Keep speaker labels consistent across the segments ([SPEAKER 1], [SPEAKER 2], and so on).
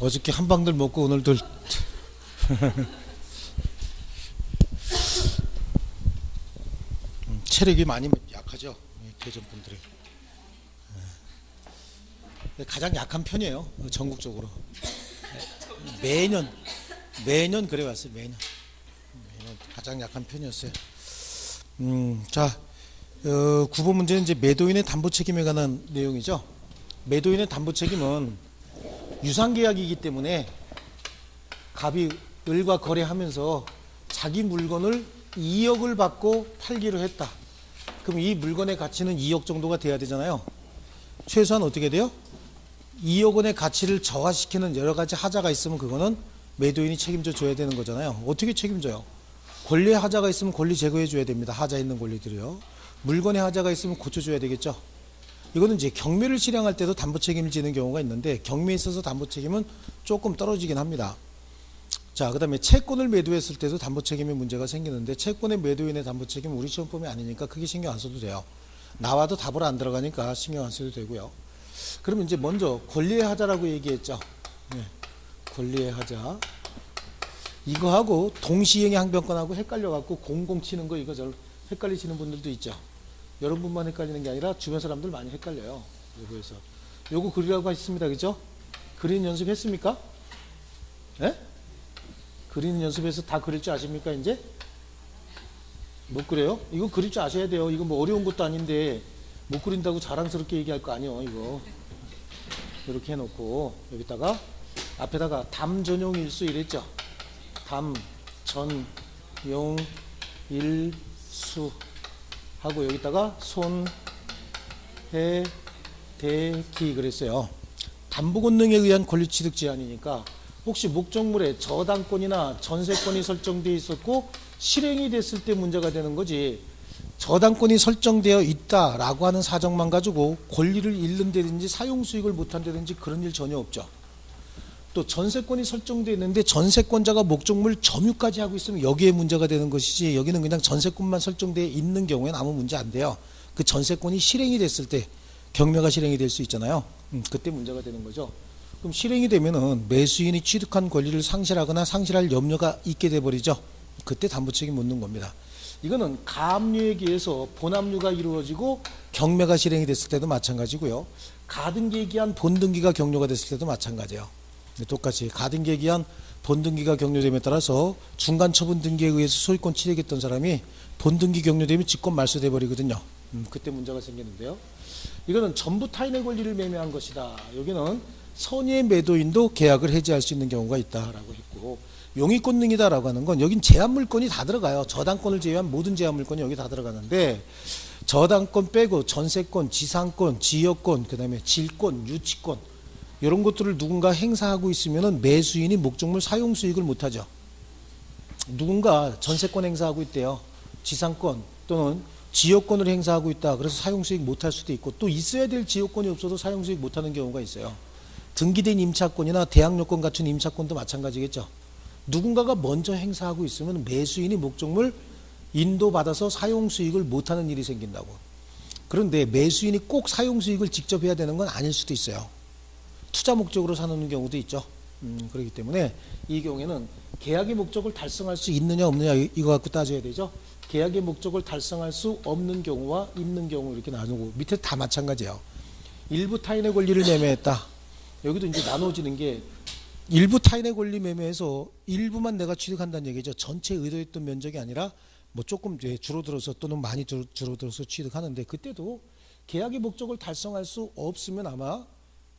[SPEAKER 1] 어저께 한방들 먹고 오늘들 체력이 많이 약하죠. 대전분들이 가장 약한 편이에요. 전국적으로 매년 그래 왔어요. 매년 가장 약한 편이었어요. 자, 9번 문제는 이제 매도인의 담보 책임에 관한 내용이죠. 매도인의 담보 책임은 유상계약이기 때문에 갑이 을과 거래하면서 자기 물건을 2억을 받고 팔기로 했다. 그럼 이 물건의 가치는 2억 정도가 돼야 되잖아요. 최소한 어떻게 돼요? 2억 원의 가치를 저하시키는 여러 가지 하자가 있으면 그거는 매도인이 책임져 줘야 되는 거잖아요. 어떻게 책임져요? 권리의 하자가 있으면 권리 제거해 줘야 됩니다. 하자 있는 권리들이요. 물건의 하자가 있으면 고쳐줘야 되겠죠. 이거는 이제 경매를 실행할 때도 담보 책임을 지는 경우가 있는데 경매에 있어서 담보 책임은 조금 떨어지긴 합니다. 자, 그 다음에 채권을 매도했을 때도 담보 책임에 문제가 생기는데 채권의 매도인의 담보 책임은 우리 시험범위 아니니까 크게 신경 안 써도 돼요. 나와도 답으로 안 들어가니까 신경 안 써도 되고요. 그러면 이제 먼저 권리의 하자라고 얘기했죠. 네, 권리의 하자. 이거하고 동시행의 항변권하고 헷갈려갖고 공공 치는 거 이거 저 헷갈리시는 분들도 있죠. 여러분만 헷갈리는 게 아니라 주변 사람들 많이 헷갈려요. 요거에서 요거 그리라고 했습니다. 그죠? 그리는 연습했습니까? 예? 그리는 연습해서 다 그릴 줄 아십니까 이제? 못 그래요? 이거 그릴 줄 아셔야 돼요. 이거 뭐 어려운 것도 아닌데 못 그린다고 자랑스럽게 얘기할 거 아니에요. 이거 이렇게 해놓고 여기다가 앞에다가 담 전용 일수 이랬죠. 담, 전, 용, 일수 하고 여기다가 손, 해, 대, 기 그랬어요. 담보권능에 의한 권리취득 제한이니까 혹시 목적물에 저당권이나 전세권이 설정되어 있었고 실행이 됐을 때 문제가 되는 거지, 저당권이 설정되어 있다라고 하는 사정만 가지고 권리를 잃는다든지 사용수익을 못한다든지 그런 일 전혀 없죠. 또 전세권이 설정되어 있는데 전세권자가 목적물 점유까지 하고 있으면 여기에 문제가 되는 것이지, 여기는 그냥 전세권만 설정되어 있는 경우에는 아무 문제 안 돼요. 그 전세권이 실행이 됐을 때 경매가 실행이 될 수 있잖아요. 그때 문제가 되는 거죠. 그럼 실행이 되면은 매수인이 취득한 권리를 상실하거나 상실할 염려가 있게 돼버리죠. 그때 담보책임 묻는 겁니다. 이거는 가압류에 의해서 본압류가 이루어지고 경매가 실행이 됐을 때도 마찬가지고요. 가등기에 기한 본등기가 격려가 됐을 때도 마찬가지예요. 똑같이 가등기에 기한 본등기가 격려됨에 따라서 중간처분 등기에 의해서 소유권 취득했던 사람이 본등기 격려되면 직권 말소돼 버리거든요. 그때 문제가 생기는데요. 이거는 전부 타인의 권리를 매매한 것이다. 여기는 선의의 매도인도 계약을 해지할 수 있는 경우가 있다라고 했고, 용의권능이다라고 하는 건 여긴 제한물권이 다 들어가요. 저당권을 제외한 모든 제한물권이 여기 다 들어가는데, 저당권 빼고 전세권, 지상권, 지역권, 그 다음에 질권, 유치권 이런 것들을 누군가 행사하고 있으면 매수인이 목적물 사용수익을 못하죠. 누군가 전세권 행사하고 있대요. 지상권 또는 지역권을 행사하고 있다. 그래서 사용수익 못할 수도 있고, 또 있어야 될 지역권이 없어도 사용수익 못하는 경우가 있어요. 등기된 임차권이나 대항요건 갖춘 임차권도 마찬가지겠죠. 누군가가 먼저 행사하고 있으면 매수인이 목적물 인도받아서 사용수익을 못하는 일이 생긴다고. 그런데 매수인이 꼭 사용수익을 직접 해야 되는 건 아닐 수도 있어요. 투자 목적으로 사놓는 경우도 있죠. 그렇기 때문에 이 경우에는 계약의 목적을 달성할 수 있느냐 없느냐 이거 갖고 따져야 되죠. 계약의 목적을 달성할 수 없는 경우와 있는 경우 이렇게 나누고, 밑에 다 마찬가지예요. 일부 타인의 권리를 매매했다. 여기도 이제 나눠지는 게 일부 타인의 권리 매매에서 일부만 내가 취득한다는 얘기죠. 전체 의도했던 면적이 아니라 뭐 조금 줄어들어서 또는 많이 줄어들어서 취득하는데, 그때도 계약의 목적을 달성할 수 없으면 아마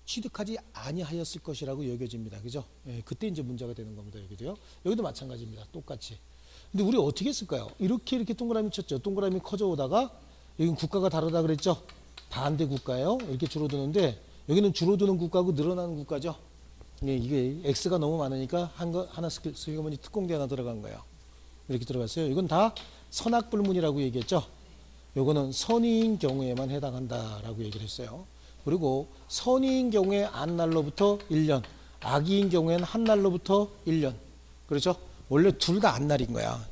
[SPEAKER 1] 취득하지 아니하였을 것이라고 여겨집니다. 그죠? 예, 그때 이제 문제가 되는 겁니다. 여기도요. 여기도 마찬가지입니다. 똑같이. 근데 우리 어떻게 했을까요? 이렇게 동그라미 쳤죠. 동그라미 커져 오다가 여기는 국가가 다르다 그랬죠. 반대 국가예요. 이렇게 줄어드는데 여기는 줄어드는 국가고 늘어나는 국가죠. 예, 이게 X가 너무 많으니까 하나 슬그머니 특공대 하나 들어간 거예요. 이렇게 들어갔어요. 이건 다 선악불문이라고 얘기했죠. 요거는 선의인 경우에만 해당한다라고 얘기를 했어요. 그리고 선의인 경우에 안 날로부터 1년, 악의인 경우에는 한 날로부터 1년. 그렇죠? 원래 둘 다 안 날인 거야.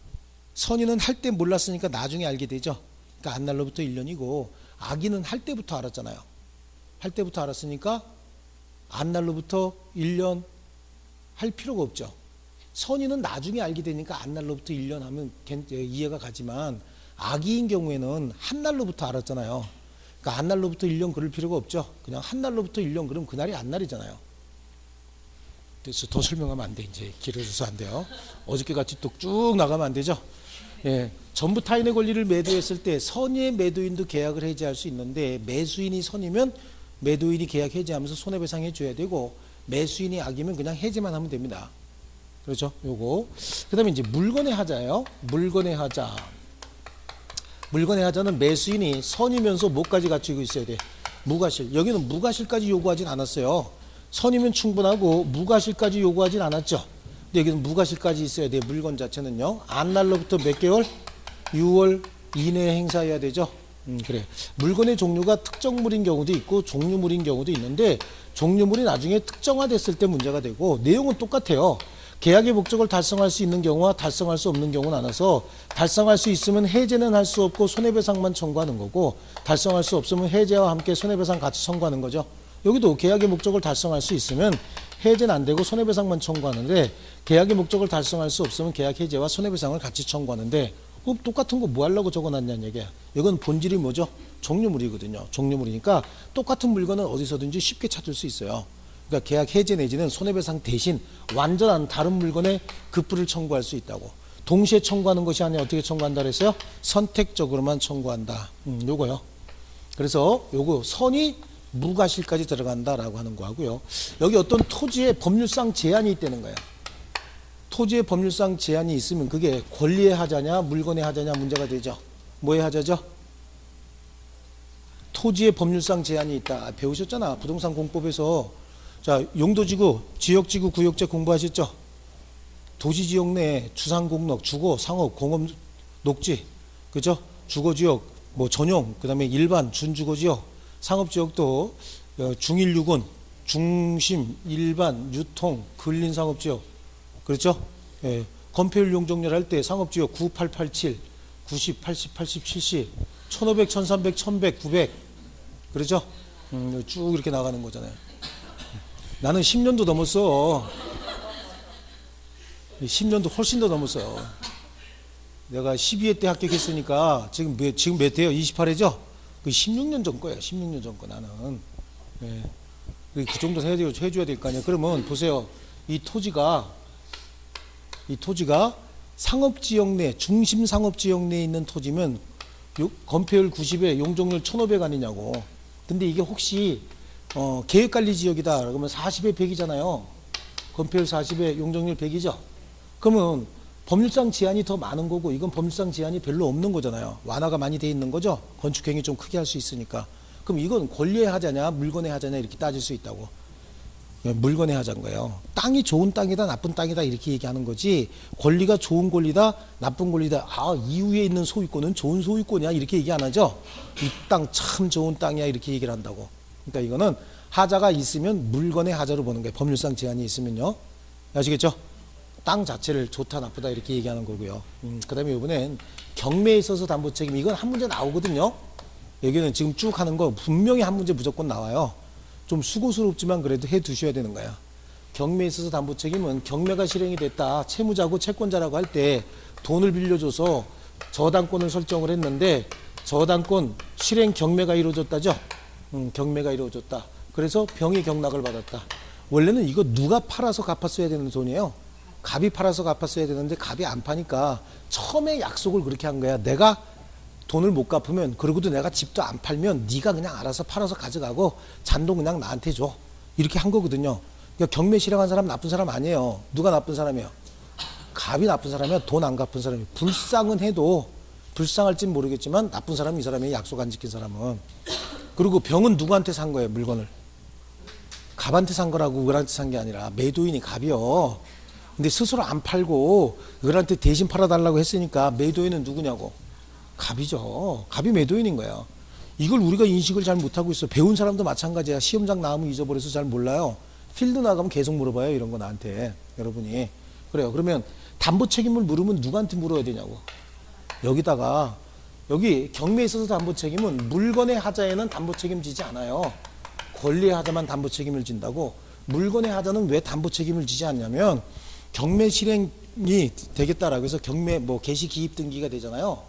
[SPEAKER 1] 선의는 할 때 몰랐으니까 나중에 알게 되죠. 그러니까 안 날로부터 1년이고, 악의는 할 때부터 알았잖아요. 할 때부터 알았으니까 안 날로부터 1년, 할 필요가 없죠. 선의는 나중에 알게 되니까 안날로부터 1년 하면 이해가 가지만 아기인 경우에는 한날로부터 알았잖아요. 그러니까 안날로부터 1년 그럴 필요가 없죠. 그냥 한날로부터 1년 그럼 그날이 안날이잖아요. 그래서 더 설명하면 안 돼. 이제 길어져서 안 돼요. 어저께 같이 또 쭉 나가면 안 되죠. 예, 전부 타인의 권리를 매도했을 때 선의의 매도인도 계약을 해지할 수 있는데 매수인이 선이면 매도인이 계약 해지하면서 손해배상 해줘야 되고 매수인이 악이면 그냥 해지만 하면 됩니다. 그렇죠? 요거. 그 다음에 이제 물건의 하자예요. 물건의 하자. 물건의 하자는 매수인이 선이면서 뭐까지 갖추고 있어야 돼? 무과실. 여기는 무과실까지 요구하진 않았어요. 선이면 충분하고 무과실까지 요구하진 않았죠. 근데 여기는 무과실까지 있어야 돼. 물건 자체는요. 안날로부터 몇 개월? 6월 이내에 행사해야 되죠. 그래. 물건의 종류가 특정물인 경우도 있고 종류물인 경우도 있는데 종류물이 나중에 특정화됐을 때 문제가 되고 내용은 똑같아요. 계약의 목적을 달성할 수 있는 경우와 달성할 수 없는 경우는 나눠서 달성할 수 있으면 해제는 할 수 없고 손해배상만 청구하는 거고 달성할 수 없으면 해제와 함께 손해배상 같이 청구하는 거죠. 여기도 계약의 목적을 달성할 수 있으면 해제는 안 되고 손해배상만 청구하는데 계약의 목적을 달성할 수 없으면 계약 해제와 손해배상을 같이 청구하는데 똑같은 거 뭐 하려고 적어놨냐는 얘기야. 이건 본질이 뭐죠? 종류물이거든요. 종류물이니까 똑같은 물건은 어디서든지 쉽게 찾을 수 있어요. 그러니까 계약 해제 내지는 손해배상 대신 완전한 다른 물건에 급부를 청구할 수 있다고. 동시에 청구하는 것이 아니라 어떻게 청구한다 그랬어요? 선택적으로만 청구한다. 요거요. 그래서 요거 선이 무과실까지 들어간다라고 하는 거 하고요. 여기 어떤 토지에 법률상 제한이 있다는 거예요. 토지의 법률상 제한이 있으면 그게 권리의 하자냐 물건의 하자냐 문제가 되죠. 뭐의 하자죠? 토지의 법률상 제한이 있다. 배우셨잖아. 부동산 공법에서. 자, 용도지구, 지역지구, 구역제 공부하셨죠? 도시지역 내 주상공록, 주거, 상업, 공업, 녹지, 그죠? 주거지역, 뭐 전용, 그 다음에 일반, 준주거지역, 상업지역도 중일유군, 중심, 일반, 유통, 근린상업지역, 그렇죠? 예, 건폐율 용적률 할 때 상업지역 9887, 90, 80, 80, 70, 1500, 1300, 1100, 900, 그렇죠? 쭉 이렇게 나가는 거잖아요. 나는 10년도 넘었어. 10년도 훨씬 더 넘었어요. 내가 12회 때 합격했으니까 지금 몇 해요? 28회죠? 그 16년 전 거예요. 16년 전 거 나는. 네. 그 정도 해줘야 될 거 아니에요. 그러면 보세요. 이 토지가 상업지역 내, 중심 상업지역 내에 있는 토지면 건폐율 90에 용적률 1500 아니냐고. 근데 이게 혹시 계획관리지역이다 그러면 40에 100이잖아요. 건폐율 40에 용적률 100이죠. 그러면 법률상 제한이 더 많은 거고 이건 법률상 제한이 별로 없는 거잖아요. 완화가 많이 돼 있는 거죠. 건축행위 좀 크게 할 수 있으니까. 그럼 이건 권리의 하자냐 물건의 하자냐 이렇게 따질 수 있다고. 물건의 하자인 거예요. 땅이 좋은 땅이다 나쁜 땅이다 이렇게 얘기하는 거지 권리가 좋은 권리다 나쁜 권리다 이후에 있는 소유권은 좋은 소유권이야 이렇게 얘기 안 하죠. 이 땅 참 좋은 땅이야 이렇게 얘기를 한다고. 그러니까 이거는 하자가 있으면 물건의 하자로 보는 거예요. 법률상 제한이 있으면요. 아시겠죠? 땅 자체를 좋다 나쁘다 이렇게 얘기하는 거고요. 그 다음에 이번엔 경매에 있어서 담보책임 이건 한 문제 나오거든요. 여기는 지금 쭉 하는 거 분명히 한 문제 무조건 나와요. 좀 수고스럽지만 그래도 해 두셔야 되는 거야. 경매에 있어서 담보책임은 경매가 실행이 됐다. 채무자고 채권자라고 할 때 돈을 빌려줘서 저당권을 설정을 했는데 저당권 실행 경매가 이루어졌다죠. 경매가 이루어졌다. 그래서 병이 경락을 받았다. 원래는 이거 누가 팔아서 갚았어야 되는 돈이에요. 갑이 팔아서 갚았어야 되는데 갑이 안 파니까 처음에 약속을 그렇게 한 거야. 내가 돈을 못 갚으면 그러고도 내가 집도 안 팔면 네가 그냥 알아서 팔아서 가져가고 잔돈 그냥 나한테 줘. 이렇게 한 거거든요. 그러니까 경매 실행한 사람 나쁜 사람 아니에요. 누가 나쁜 사람이에요? 갑이 나쁜 사람이야. 돈 안 갚은 사람이. 불쌍은 해도 불쌍할진 모르겠지만 나쁜 사람이 이 사람이 약속 안 지킨 사람은. 그리고 병은 누구한테 산 거예요? 물건을. 갑한테 산 거라고 을한테 산 게 아니라 매도인이 갑이요. 근데 스스로 안 팔고 을한테 대신 팔아달라고 했으니까 매도인은 누구냐고. 갑이죠. 갑이 매도인인 거야. 이걸 우리가 인식을 잘 못하고 있어. 배운 사람도 마찬가지야. 시험장 나오면 잊어버려서 잘 몰라요. 필드 나가면 계속 물어봐요. 이런 거 나한테. 여러분이. 그래요. 그러면 담보 책임을 물으면 누구한테 물어야 되냐고. 여기다가 여기 경매에 있어서 담보 책임은 물건의 하자에는 담보 책임 지지 않아요. 권리의 하자만 담보 책임을 진다고. 물건의 하자는 왜 담보 책임을 지지 않냐면 경매 실행이 되겠다라고 해서 경매 뭐 개시 기입 등기가 되잖아요.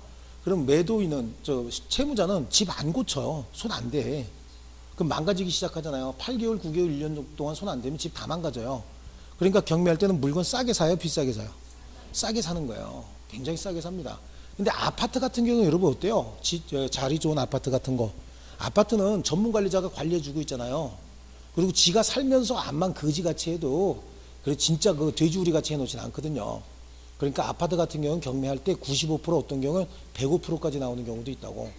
[SPEAKER 1] 그럼 매도인은 채무자는 집 안 고쳐요. 손 안 대. 그럼 망가지기 시작하잖아요. 8개월, 9개월, 1년 동안 손 안 대면 집 다 망가져요. 그러니까 경매할 때는 물건 싸게 사요, 비싸게 사요? 싸게 사는 거예요. 굉장히 싸게 삽니다. 근데 아파트 같은 경우는 여러분 어때요? 자리 좋은 아파트 같은 거. 아파트는 전문 관리자가 관리해주고 있잖아요. 그리고 지가 살면서 암만 거지같이 해도 그래 진짜 그 돼지우리 같이 해놓진 않거든요. 그러니까 아파트 같은 경우는 경매할 때 95% 어떤 경우는 105%까지 나오는 경우도 있다고.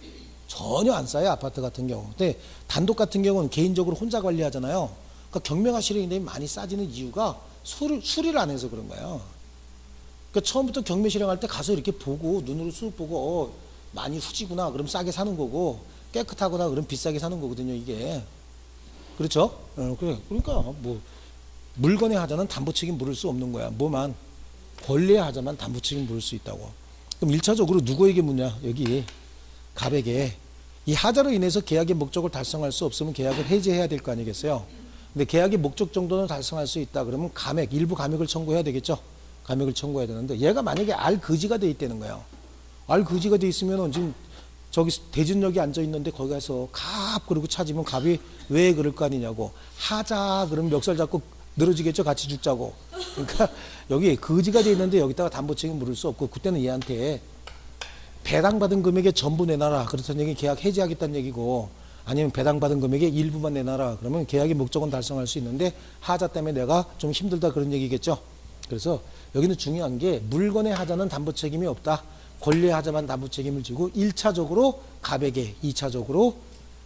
[SPEAKER 1] 전혀 안 싸요, 아파트 같은 경우. 근데 단독 같은 경우는 개인적으로 혼자 관리하잖아요. 그러니까 경매가 실행이 되면 많이 싸지는 이유가 수리를 안 해서 그런 거예요. 그러니까 처음부터 경매 실행할 때 가서 이렇게 보고 눈으로 쑥 보고 많이 후지구나 그럼 싸게 사는 거고 깨끗하구나 그럼 비싸게 사는 거거든요, 이게. 그렇죠? 그러니까 뭐 물건의 하자는 담보 책임 물을 수 없는 거야. 뭐만 권리의 하자만 담보 책임 물을 수 있다고. 그럼 1차적으로 누구에게 묻냐? 여기 갑에게. 이 하자로 인해서 계약의 목적을 달성할 수 없으면 계약을 해지해야 될 거 아니겠어요? 근데 계약의 목적 정도는 달성할 수 있다 그러면 감액, 일부 감액을 청구해야 되겠죠? 감액을 청구해야 되는데 얘가 만약에 알거지가 돼 있다는 거예요. 알거지가 돼 있으면은 지금 저기 대전역에 앉아 있는데 거기 가서 갑 그러고 찾으면 갑이 왜 그럴 거 아니냐고. 하자 그러면 멱살 잡고 늘어지겠죠, 같이 죽자고. 그러니까 여기 거지가 돼 있는데 여기다가 담보 책임 물을 수 없고 그때는 얘한테 배당받은 금액의 전부 내놔라. 그렇다는 얘기 계약 해지하겠다는 얘기고, 아니면 배당받은 금액의 일부만 내놔라. 그러면 계약의 목적은 달성할 수 있는데 하자 때문에 내가 좀 힘들다 그런 얘기겠죠. 그래서 여기는 중요한 게 물건의 하자는 담보 책임이 없다. 권리의 하자만 담보 책임을 지고 1차적으로 갑에게, 2차적으로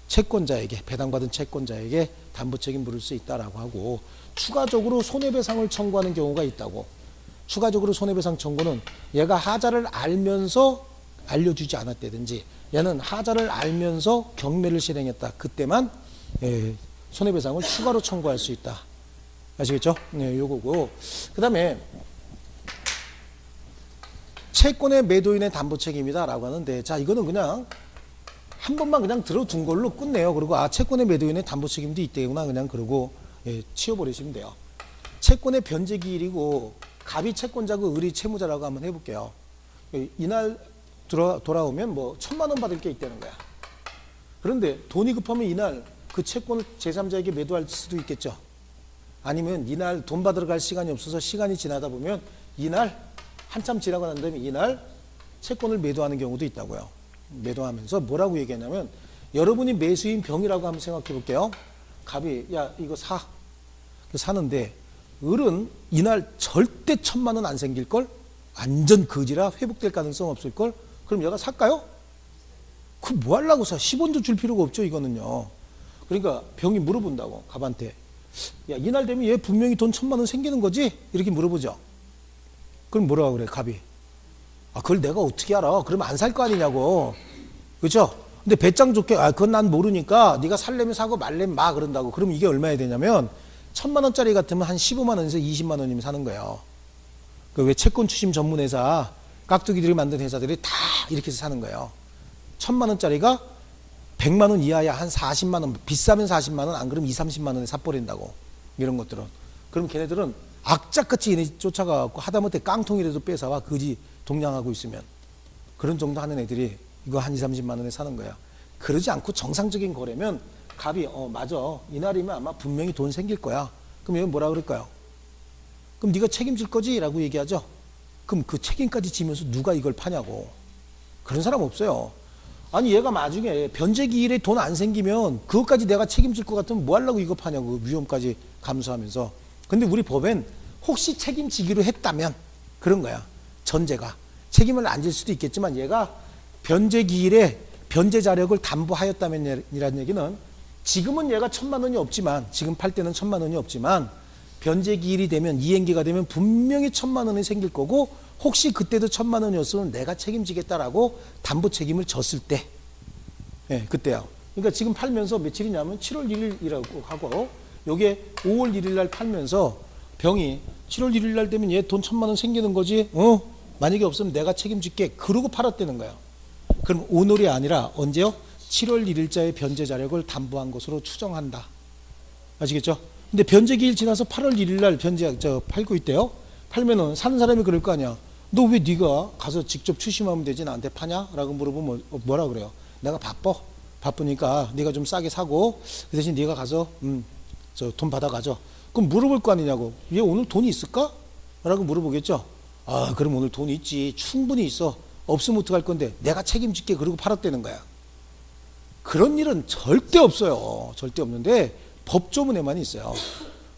[SPEAKER 1] 채권자에게, 배당받은 채권자에게 담보 책임 물을 수 있다라고 하고, 추가적으로 손해배상을 청구하는 경우가 있다고. 추가적으로 손해배상 청구는 얘가 하자를 알면서 알려주지 않았다든지 얘는 하자를 알면서 경매를 실행했다. 그때만 손해배상을 추가로 청구할 수 있다. 아시겠죠? 네, 요거고. 그 다음에 채권의 매도인의 담보 책임이다 라고 하는데, 자, 이거는 그냥 한 번만 그냥 들어둔 걸로 끝내요. 그리고 아, 채권의 매도인의 담보 책임도 있대구나. 그냥 그러고 치워버리시면 돼요. 채권의 변제기일이고 갑이 채권자고 을이 채무자라고 한번 해볼게요. 이날 돌아오면 뭐 1,000만 원 받을 게 있다는 거야. 그런데 돈이 급하면 이날 그 채권을 제3자에게 매도할 수도 있겠죠. 아니면 이날 돈 받으러 갈 시간이 없어서 시간이 지나다 보면 이날 한참 지나고 난 다음에 이날 채권을 매도하는 경우도 있다고요. 매도하면서 뭐라고 얘기하냐면, 여러분이 매수인 병이라고 한번 생각해 볼게요. 갑이 야 이거 사는데 을은 이날 절대 1,000만 원 안 생길걸? 완전 거지라 회복될 가능성 없을걸? 그럼 얘가 살까요? 그 뭐 하려고 사? 10원도 줄 필요가 없죠, 이거는요. 그러니까 병이 물어본다고, 갑한테. 야, 이날 되면 얘 분명히 돈 1,000만 원 생기는 거지? 이렇게 물어보죠. 그럼 뭐라고 그래, 갑이? 아, 그걸 내가 어떻게 알아? 그러면 안 살 거 아니냐고. 그렇죠? 근데 배짱 좋게, 아, 그건 난 모르니까 네가 살려면 사고 말려면 마 그런다고. 그럼 이게 얼마야 되냐면 1,000만 원짜리 같으면 한 15만 원에서 20만 원이면 사는 거예요. 그 왜 채권 추심 전문 회사, 깍두기들이 만든 회사들이 다 이렇게 해서 사는 거예요. 1,000만 원짜리가 100만 원 이하야 한 40만 원, 비싸면 40만 원, 안 그러면 20, 30만 원에 사버린다고. 이런 것들은. 그럼 걔네들은 악착같이 얘네 쫓아가고 하다못해 깡통이라도 뺏어와 거지 동냥하고 있으면. 그런 정도 하는 애들이 이거 한 20, 30만 원에 사는 거야. 그러지 않고 정상적인 거래면 갑이 맞아, 이날이면 아마 분명히 돈 생길 거야. 그럼 얘는 뭐라 그럴까요? 그럼 네가 책임질 거지? 라고 얘기하죠. 그럼 그 책임까지 지면서 누가 이걸 파냐고. 그런 사람 없어요. 아니 얘가 나중에 변제기일에 돈 안 생기면 그것까지 내가 책임질 것 같으면 뭐 하려고 이거 파냐고. 위험까지 감수하면서. 근데 우리 법엔 혹시 책임지기로 했다면 그런 거야. 전제가. 책임을 안 질 수도 있겠지만 얘가 변제기일에 변제 자력을 담보하였다면이라는 얘기는 지금은 얘가 1,000만 원이 없지만, 지금 팔 때는 1,000만 원이 없지만 변제기일이 되면, 이행기가 되면 분명히 1,000만 원이 생길 거고, 혹시 그때도 1,000만 원이었으면 내가 책임지겠다라고 담보 책임을 졌을 때, 그때요. 그러니까 지금 팔면서 며칠이냐면 7월 1일이라고 하고, 요게 5월 1일 날 팔면서 병이 7월 1일 날 되면 얘 돈 1,000만 원 생기는 거지. 만약에 없으면 내가 책임질게. 그러고 팔았다는 거예요. 그럼 오늘이 아니라 언제요? 7월 1일자의 변제 자력을 담보한 것으로 추정한다. 아시겠죠? 근데 변제 기일 지나서 8월 1일 날 변제 팔고 있대요. 팔면은 사는 사람이 그럴 거 아니야. 너 왜 네가 가서 직접 추심하면 되지 나한테 파냐? 라고 물어보면 뭐라 그래요? 내가 바쁘니까 네가 좀 싸게 사고 그 대신 네가 가서 돈 받아가죠. 그럼 물어볼 거 아니냐고. 얘 오늘 돈이 있을까? 라고 물어보겠죠. 아, 그럼 오늘 돈 있지. 충분히 있어. 없으면 어떡할 건데 내가 책임질게. 그러고 팔았다는 거야. 그런 일은 절대 없어요. 절대 없는데 법조문에만 있어요.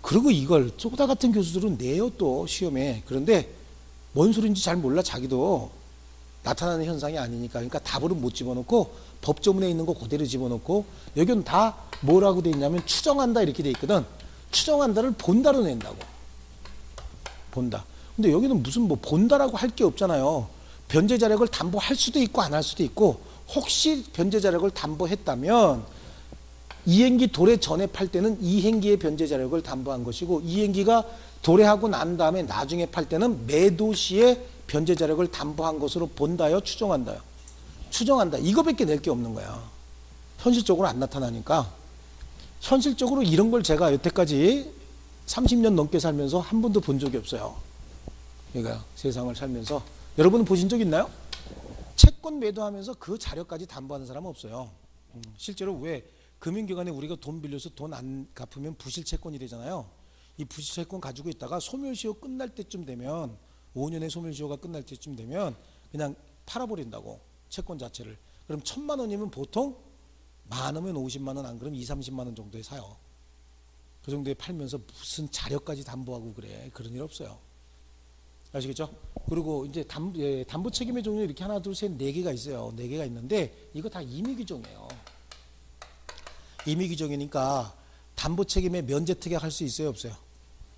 [SPEAKER 1] 그리고 이걸 쪼다 같은 교수들은 내요 또 시험에. 그런데 뭔 소린지 잘 몰라. 자기도 나타나는 현상이 아니니까. 그러니까 답으로 못 집어넣고 법조문에 있는 거 그대로 집어넣고 여기는 다 뭐라고 돼 있냐면 추정한다 이렇게 돼 있거든. 추정한다를 본다로 낸다고. 본다. 근데 여기는 무슨 뭐 본다라고 할 게 없잖아요. 변제 자력을 담보할 수도 있고 안 할 수도 있고 혹시 변제 자력을 담보했다면 이행기 도래 전에 팔 때는 이행기의 변제 자력을 담보한 것이고 이행기가 도래하고 난 다음에 나중에 팔 때는 매도 시에 변제 자력을 담보한 것으로 본다요, 추정한다요? 추정한다. 이거밖에 낼 게 없는 거야. 현실적으로 안 나타나니까. 현실적으로 이런 걸 제가 여태까지 30년 넘게 살면서 한 번도 본 적이 없어요. 그러니까 세상을 살면서. 여러분은 보신 적 있나요? 채권 매도하면서 그 자료까지 담보하는 사람은 없어요. 실제로 왜 금융기관에 우리가 돈 빌려서 돈 안 갚으면 부실채권이 되잖아요. 이 부실채권 가지고 있다가 소멸시효 끝날 때쯤 되면 5년의 소멸시효가 끝날 때쯤 되면 그냥 팔아버린다고. 채권 자체를. 그럼 1,000만 원이면 보통 많으면 50만 원, 안 그러면 2, 30만 원 정도에 사요. 그 정도에 팔면서 무슨 자료까지 담보하고 그래. 그런 일 없어요. 아시겠죠? 그리고 이제 담보 책임의 종류 이렇게 하나, 둘, 셋, 네 개가 있어요. 네 개가 있는데 이거 다 임의 규정이에요. 임의 규정이니까 담보 책임에 면제 특약할 수 있어요, 없어요?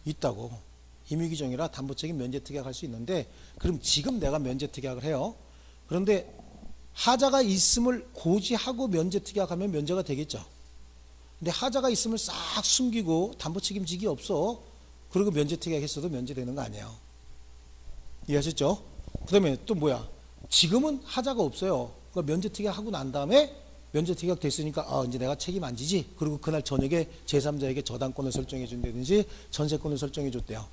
[SPEAKER 1] 있다고. 임의 규정이라 담보 책임 면제 특약할 수 있는데 그럼 지금 내가 면제 특약을 해요. 그런데 하자가 있음을 고지하고 면제 특약하면 면제가 되겠죠. 근데 하자가 있음을 싹 숨기고 담보 책임직이 없어. 그리고 면제 특약했어도 면제되는 거 아니에요. 이해하셨죠? 그 다음에 또 뭐야? 지금은 하자가 없어요. 그러니까 면제 특약하고 난 다음에 면제 특약 됐으니까 이제 내가 책임 안 지지. 그리고 그날 저녁에 제3자에게 저당권을 설정해 준다든지 전세권을 설정해 줬대요.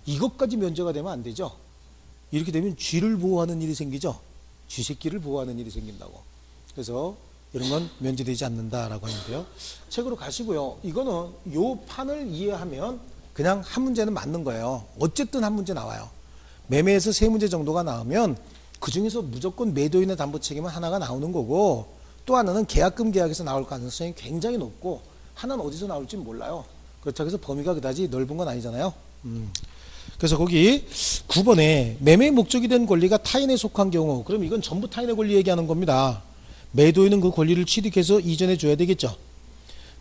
[SPEAKER 1] 이것까지 면제가 되면 안 되죠. 이렇게 되면 쥐를 보호하는 일이 생기죠. 쥐새끼를 보호하는 일이 생긴다고. 그래서 이런 건 면제되지 않는다라고 하는데요. 책으로 가시고요. 이거는 요 판을 이해하면 그냥 한 문제는 맞는 거예요. 어쨌든 한 문제 나와요. 매매에서 세 문제 정도가 나오면 그 중에서 무조건 매도인의 담보 책임은 하나가 나오는 거고 또 하나는 계약금 계약에서 나올 가능성이 굉장히 높고 하나는 어디서 나올지 몰라요. 그렇다고 해서 범위가 그다지 넓은 건 아니잖아요. 그래서 거기 9번에 매매의 목적이 된 권리가 타인에 속한 경우 그럼 이건 전부 타인의 권리 얘기하는 겁니다. 매도인은 그 권리를 취득해서 이전해 줘야 되겠죠.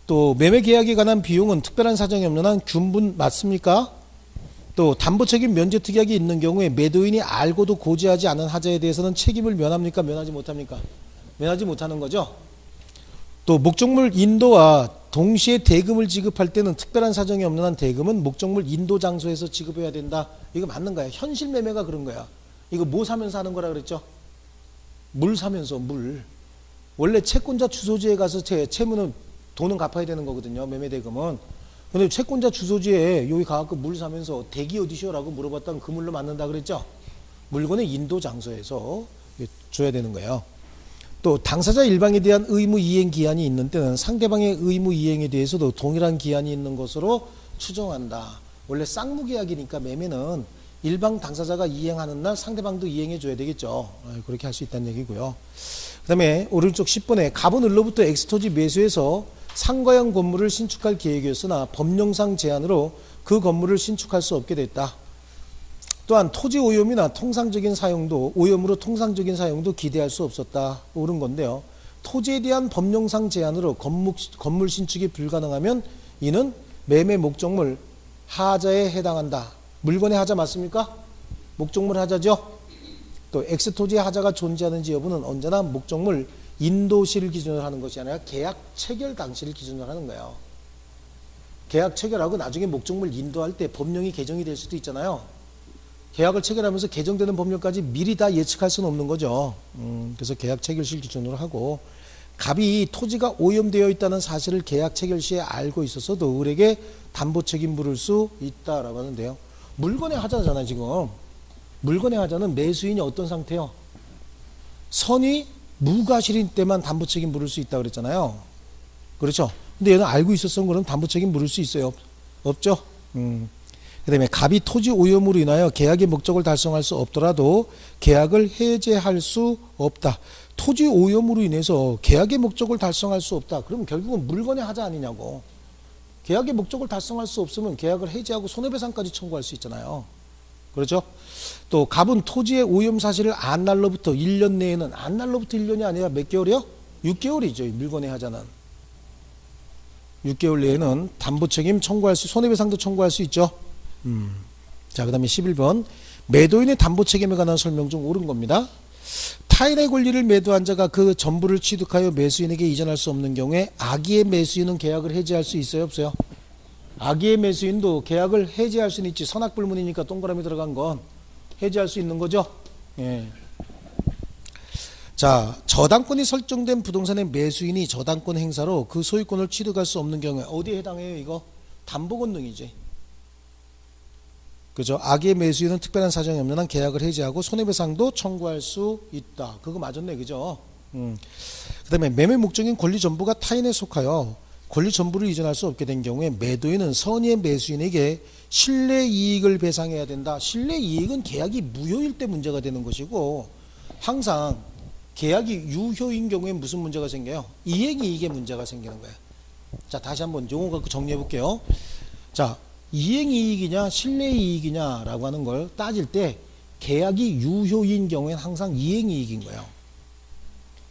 [SPEAKER 1] 또 매매 계약에 관한 비용은 특별한 사정이 없는 한 균분 맞습니까? 또 담보 책임 면제 특약이 있는 경우에 매도인이 알고도 고지하지 않은 하자에 대해서는 책임을 면합니까? 면하지 못합니까? 면하지 못하는 거죠. 또 목적물 인도와 동시에 대금을 지급할 때는 특별한 사정이 없는 한 대금은 목적물 인도 장소에서 지급해야 된다. 이거 맞는 거야. 현실 매매가 그런 거야. 이거 뭐 사면서 하는 거라 그랬죠? 물 사면서 물. 원래 채권자 주소지에 가서 채무는 돈은 갚아야 되는 거거든요. 매매 대금은. 근데 채권자 주소지에 여기 가갖고 물 사면서 대기 어디시오라고 물어봤다면 그 물로 맞는다 그랬죠? 물건의 인도 장소에서 줘야 되는 거예요. 또 당사자 일방에 대한 의무 이행 기한이 있는 때는 상대방의 의무 이행에 대해서도 동일한 기한이 있는 것으로 추정한다. 원래 쌍무계약이니까 매매는 일방 당사자가 이행하는 날 상대방도 이행해 줘야 되겠죠. 그렇게 할 수 있다는 얘기고요. 그 다음에 오른쪽 10번에 갑은 을로부터 엑스토지 매수해서 상가형 건물을 신축할 계획이었으나 법령상 제한으로 그 건물을 신축할 수 없게 됐다. 또한 토지 오염이나 통상적인 사용도 오염으로 통상적인 사용도 기대할 수 없었다. 옳은 건데요. 토지에 대한 법령상 제한으로 건물 신축이 불가능하면 이는 매매 목적물 하자에 해당한다. 물건의 하자 맞습니까? 목적물 하자죠. 또 엑스토지의 하자가 존재하는지 여부는 언제나 목적물 인도시를 기준으로 하는 것이 아니라 계약 체결 당시를 기준으로 하는 거예요. 계약 체결하고 나중에 목적물 인도할 때 법령이 개정이 될 수도 있잖아요. 계약을 체결하면서 개정되는 법령까지 미리 다 예측할 수는 없는 거죠. 그래서 계약 체결실 기준으로 하고 갑이 토지가 오염되어 있다는 사실을 계약 체결 시에 알고 있었어도 을에게 담보 책임 물을 수 있다라고 하는데요. 물건의 하자잖아 지금. 물건의 하자는 매수인이 어떤 상태요? 선이 무과실인 때만 담보 책임 물을 수 있다 그랬잖아요. 그렇죠? 근데 얘는 알고 있었으면 그럼 담보 책임 물을 수 있어요? 없죠? 그 다음에 갑이 토지 오염으로 인하여 계약의 목적을 달성할 수 없더라도 계약을 해제할 수 없다. 토지 오염으로 인해서 계약의 목적을 달성할 수 없다. 그럼 결국은 물건의 하자 아니냐고. 계약의 목적을 달성할 수 없으면 계약을 해지하고 손해배상까지 청구할 수 있잖아요. 그렇죠? 또 갑은 토지의 오염 사실을 안 날로부터 1년 내에는, 안 날로부터 1년이 아니라 몇 개월이요? 6개월이죠. 물건의 하자는. 6개월 내에는 담보 책임 청구할 수, 손해배상도 청구할 수 있죠. 자, 그 다음에 11번. 매도인의 담보 책임에 관한 설명 중 옳은 겁니다. 타인의 권리를 매도한 자가 그 전부를 취득하여 매수인에게 이전할 수 없는 경우에 악의의 매수인은 계약을 해지할 수 있어요? 없어요? 악의의 매수인도 계약을 해지할 수는 있지. 선악불문이니까 동그라미 들어간 건 해지할 수 있는 거죠. 예. 자, 저당권이 설정된 부동산의 매수인이 저당권 행사로 그 소유권을 취득할 수 없는 경우에 어디에 해당해요? 이거 담보권능이지. 그죠? 악의 매수인은 특별한 사정이 없는 한 계약을 해지하고 손해배상도 청구할 수 있다. 그거 맞았네, 그죠? 그 다음에 매매 목적인 권리 전부가 타인에 속하여 권리 전부를 이전할 수 없게 된 경우에 매도인은 선의의 매수인에게 실내이익을 배상해야 된다. 실내이익은 계약이 무효일 때 문제가 되는 것이고, 항상 계약이 유효인 경우에 무슨 문제가 생겨요? 이행이익에 문제가 생기는 거예요. 자, 다시 한번 용어 갖고 정리해 볼게요. 자, 이행이익이냐 실내이익이냐 라고 하는 걸 따질 때 계약이 유효인 경우에는 항상 이행이익인 거예요.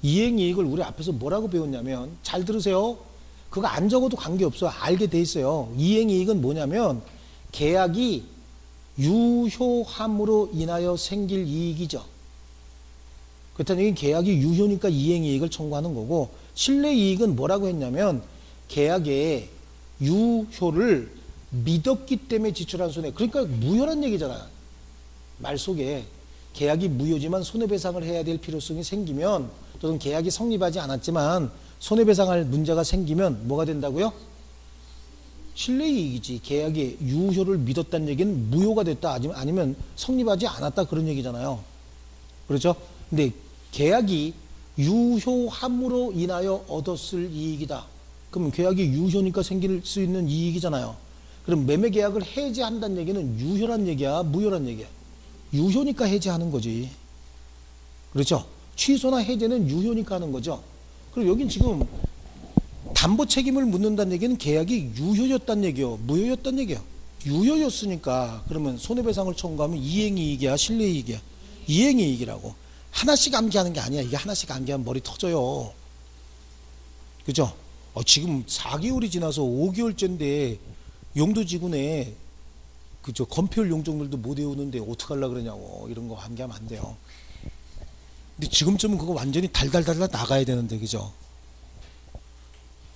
[SPEAKER 1] 이행이익을 우리 앞에서 뭐라고 배웠냐면, 잘 들으세요. 그거 안 적어도 관계없어요. 알게 돼 있어요. 이행이익은 뭐냐면 계약이 유효함으로 인하여 생길 이익이죠. 그렇다는 얘기는 계약이 유효니까 이행이익을 청구하는 거고, 실내이익은 뭐라고 했냐면 계약의 유효를 믿었기 때문에 지출한 손해. 그러니까 무효란 얘기잖아. 말 속에 계약이 무효지만 손해배상을 해야 될 필요성이 생기면, 또는 계약이 성립하지 않았지만 손해배상할 문제가 생기면 뭐가 된다고요? 실내이익이지. 계약의 유효를 믿었다는 얘기는 무효가 됐다, 아니면 성립하지 않았다, 그런 얘기잖아요. 그렇죠? 근데 계약이 유효함으로 인하여 얻었을 이익이다. 그럼 계약이 유효니까 생길 수 있는 이익이잖아요. 그럼 매매 계약을 해지한다는 얘기는 유효란 얘기야, 무효란 얘기야? 유효니까 해지하는 거지. 그렇죠? 취소나 해제는 유효니까 하는 거죠. 그리고 여긴 지금 담보 책임을 묻는다는 얘기는 계약이 유효였다는 얘기요, 무효였다는 얘기요? 유효였으니까 그러면 손해배상을 청구하면 이행이익이야, 실내이익이야? 이행이익이라고. 하나씩 암기하는 게 아니야. 이게 하나씩 암기하면 머리 터져요. 그죠? 지금 4개월이 지나서 5개월째인데 용도지구네 그저 건폐율 용적률도 못 외우는데 어떡하려고 그러냐고. 이런 거 암기하면 안 돼요. 근데 지금쯤은 그거 완전히 달달달달 나가야 되는데, 그죠?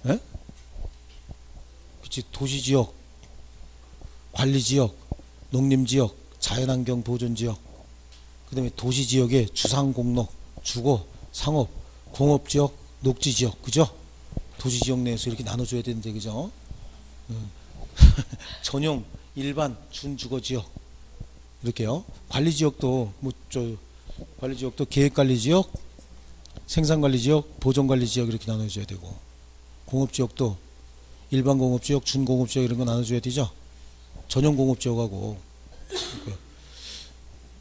[SPEAKER 1] 예? 그치. 도시지역, 관리지역, 농림지역, 자연환경 보존지역, 그 다음에 도시지역의 주상공록, 주거, 상업, 공업지역, 녹지지역, 그죠? 도시지역 내에서 이렇게 나눠줘야 되는데, 그죠? 전용, 일반, 준주거지역, 이렇게요. 관리지역도, 관리지역도 계획관리지역, 생산관리지역, 보존관리지역 이렇게 나눠줘야 되고, 공업지역도 일반 공업지역, 준공업지역 이런 거 나눠줘야 되죠. 전용 공업지역하고,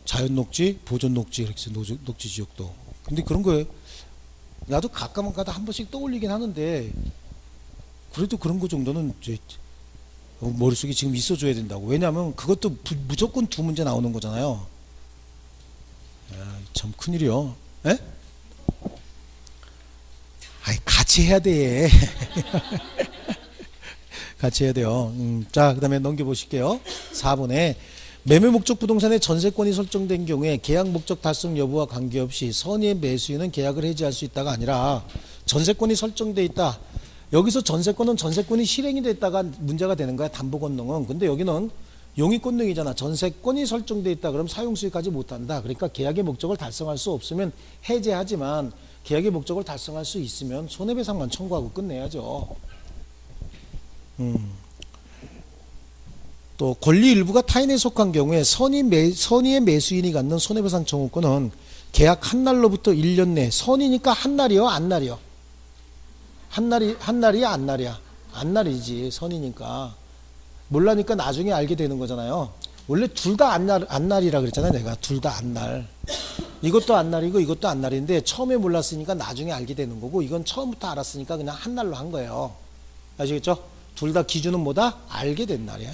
[SPEAKER 1] 자연녹지, 보존녹지 이렇게 해서 녹지지역도. 근데 그런 거에 나도 가끔은 가다 한 번씩 떠올리긴 하는데, 그래도 그런 거 정도는 이제 머릿속에 지금 있어줘야 된다고. 왜냐하면 그것도 무조건 두 문제 나오는 거잖아요. 참 큰일이요. 에? 아이, 같이 해야 돼. 같이 해야 돼요. 자, 그 다음에 넘겨보실게요. 4번에 매매 목적 부동산의 전세권이 설정된 경우에 계약 목적 달성 여부와 관계없이 선의의 매수인은 계약을 해지할 수 있다가 아니라 전세권이 설정돼 있다. 여기서 전세권이 실행이 됐다가 문제가 되는 거야, 담보권능은. 근데 여기는 용익권능이잖아. 전세권이 설정돼 있다 그럼 사용수익하지 못한다. 그러니까 계약의 목적을 달성할 수 없으면 해제하지만 계약의 목적을 달성할 수 있으면 손해배상만 청구하고 끝내야죠. 또 권리 일부가 타인에 속한 경우에 선의의 매수인이 갖는 손해배상 청구권은 계약 한 날로부터 1년 내, 선이니까 한 날이요, 안 날이요? 한 날이야, 안 날이야? 안 날이지, 선이니까. 몰라니까 나중에 알게 되는 거잖아요. 원래 둘 다 안 날이라 그랬잖아요. 내가 둘 다 안 날. 이것도 안 날이고 이것도 안 날인데 처음에 몰랐으니까 나중에 알게 되는 거고, 이건 처음부터 알았으니까 그냥 한 날로 한 거예요. 아시겠죠? 둘 다 기준은 뭐다? 알게 된 날이야.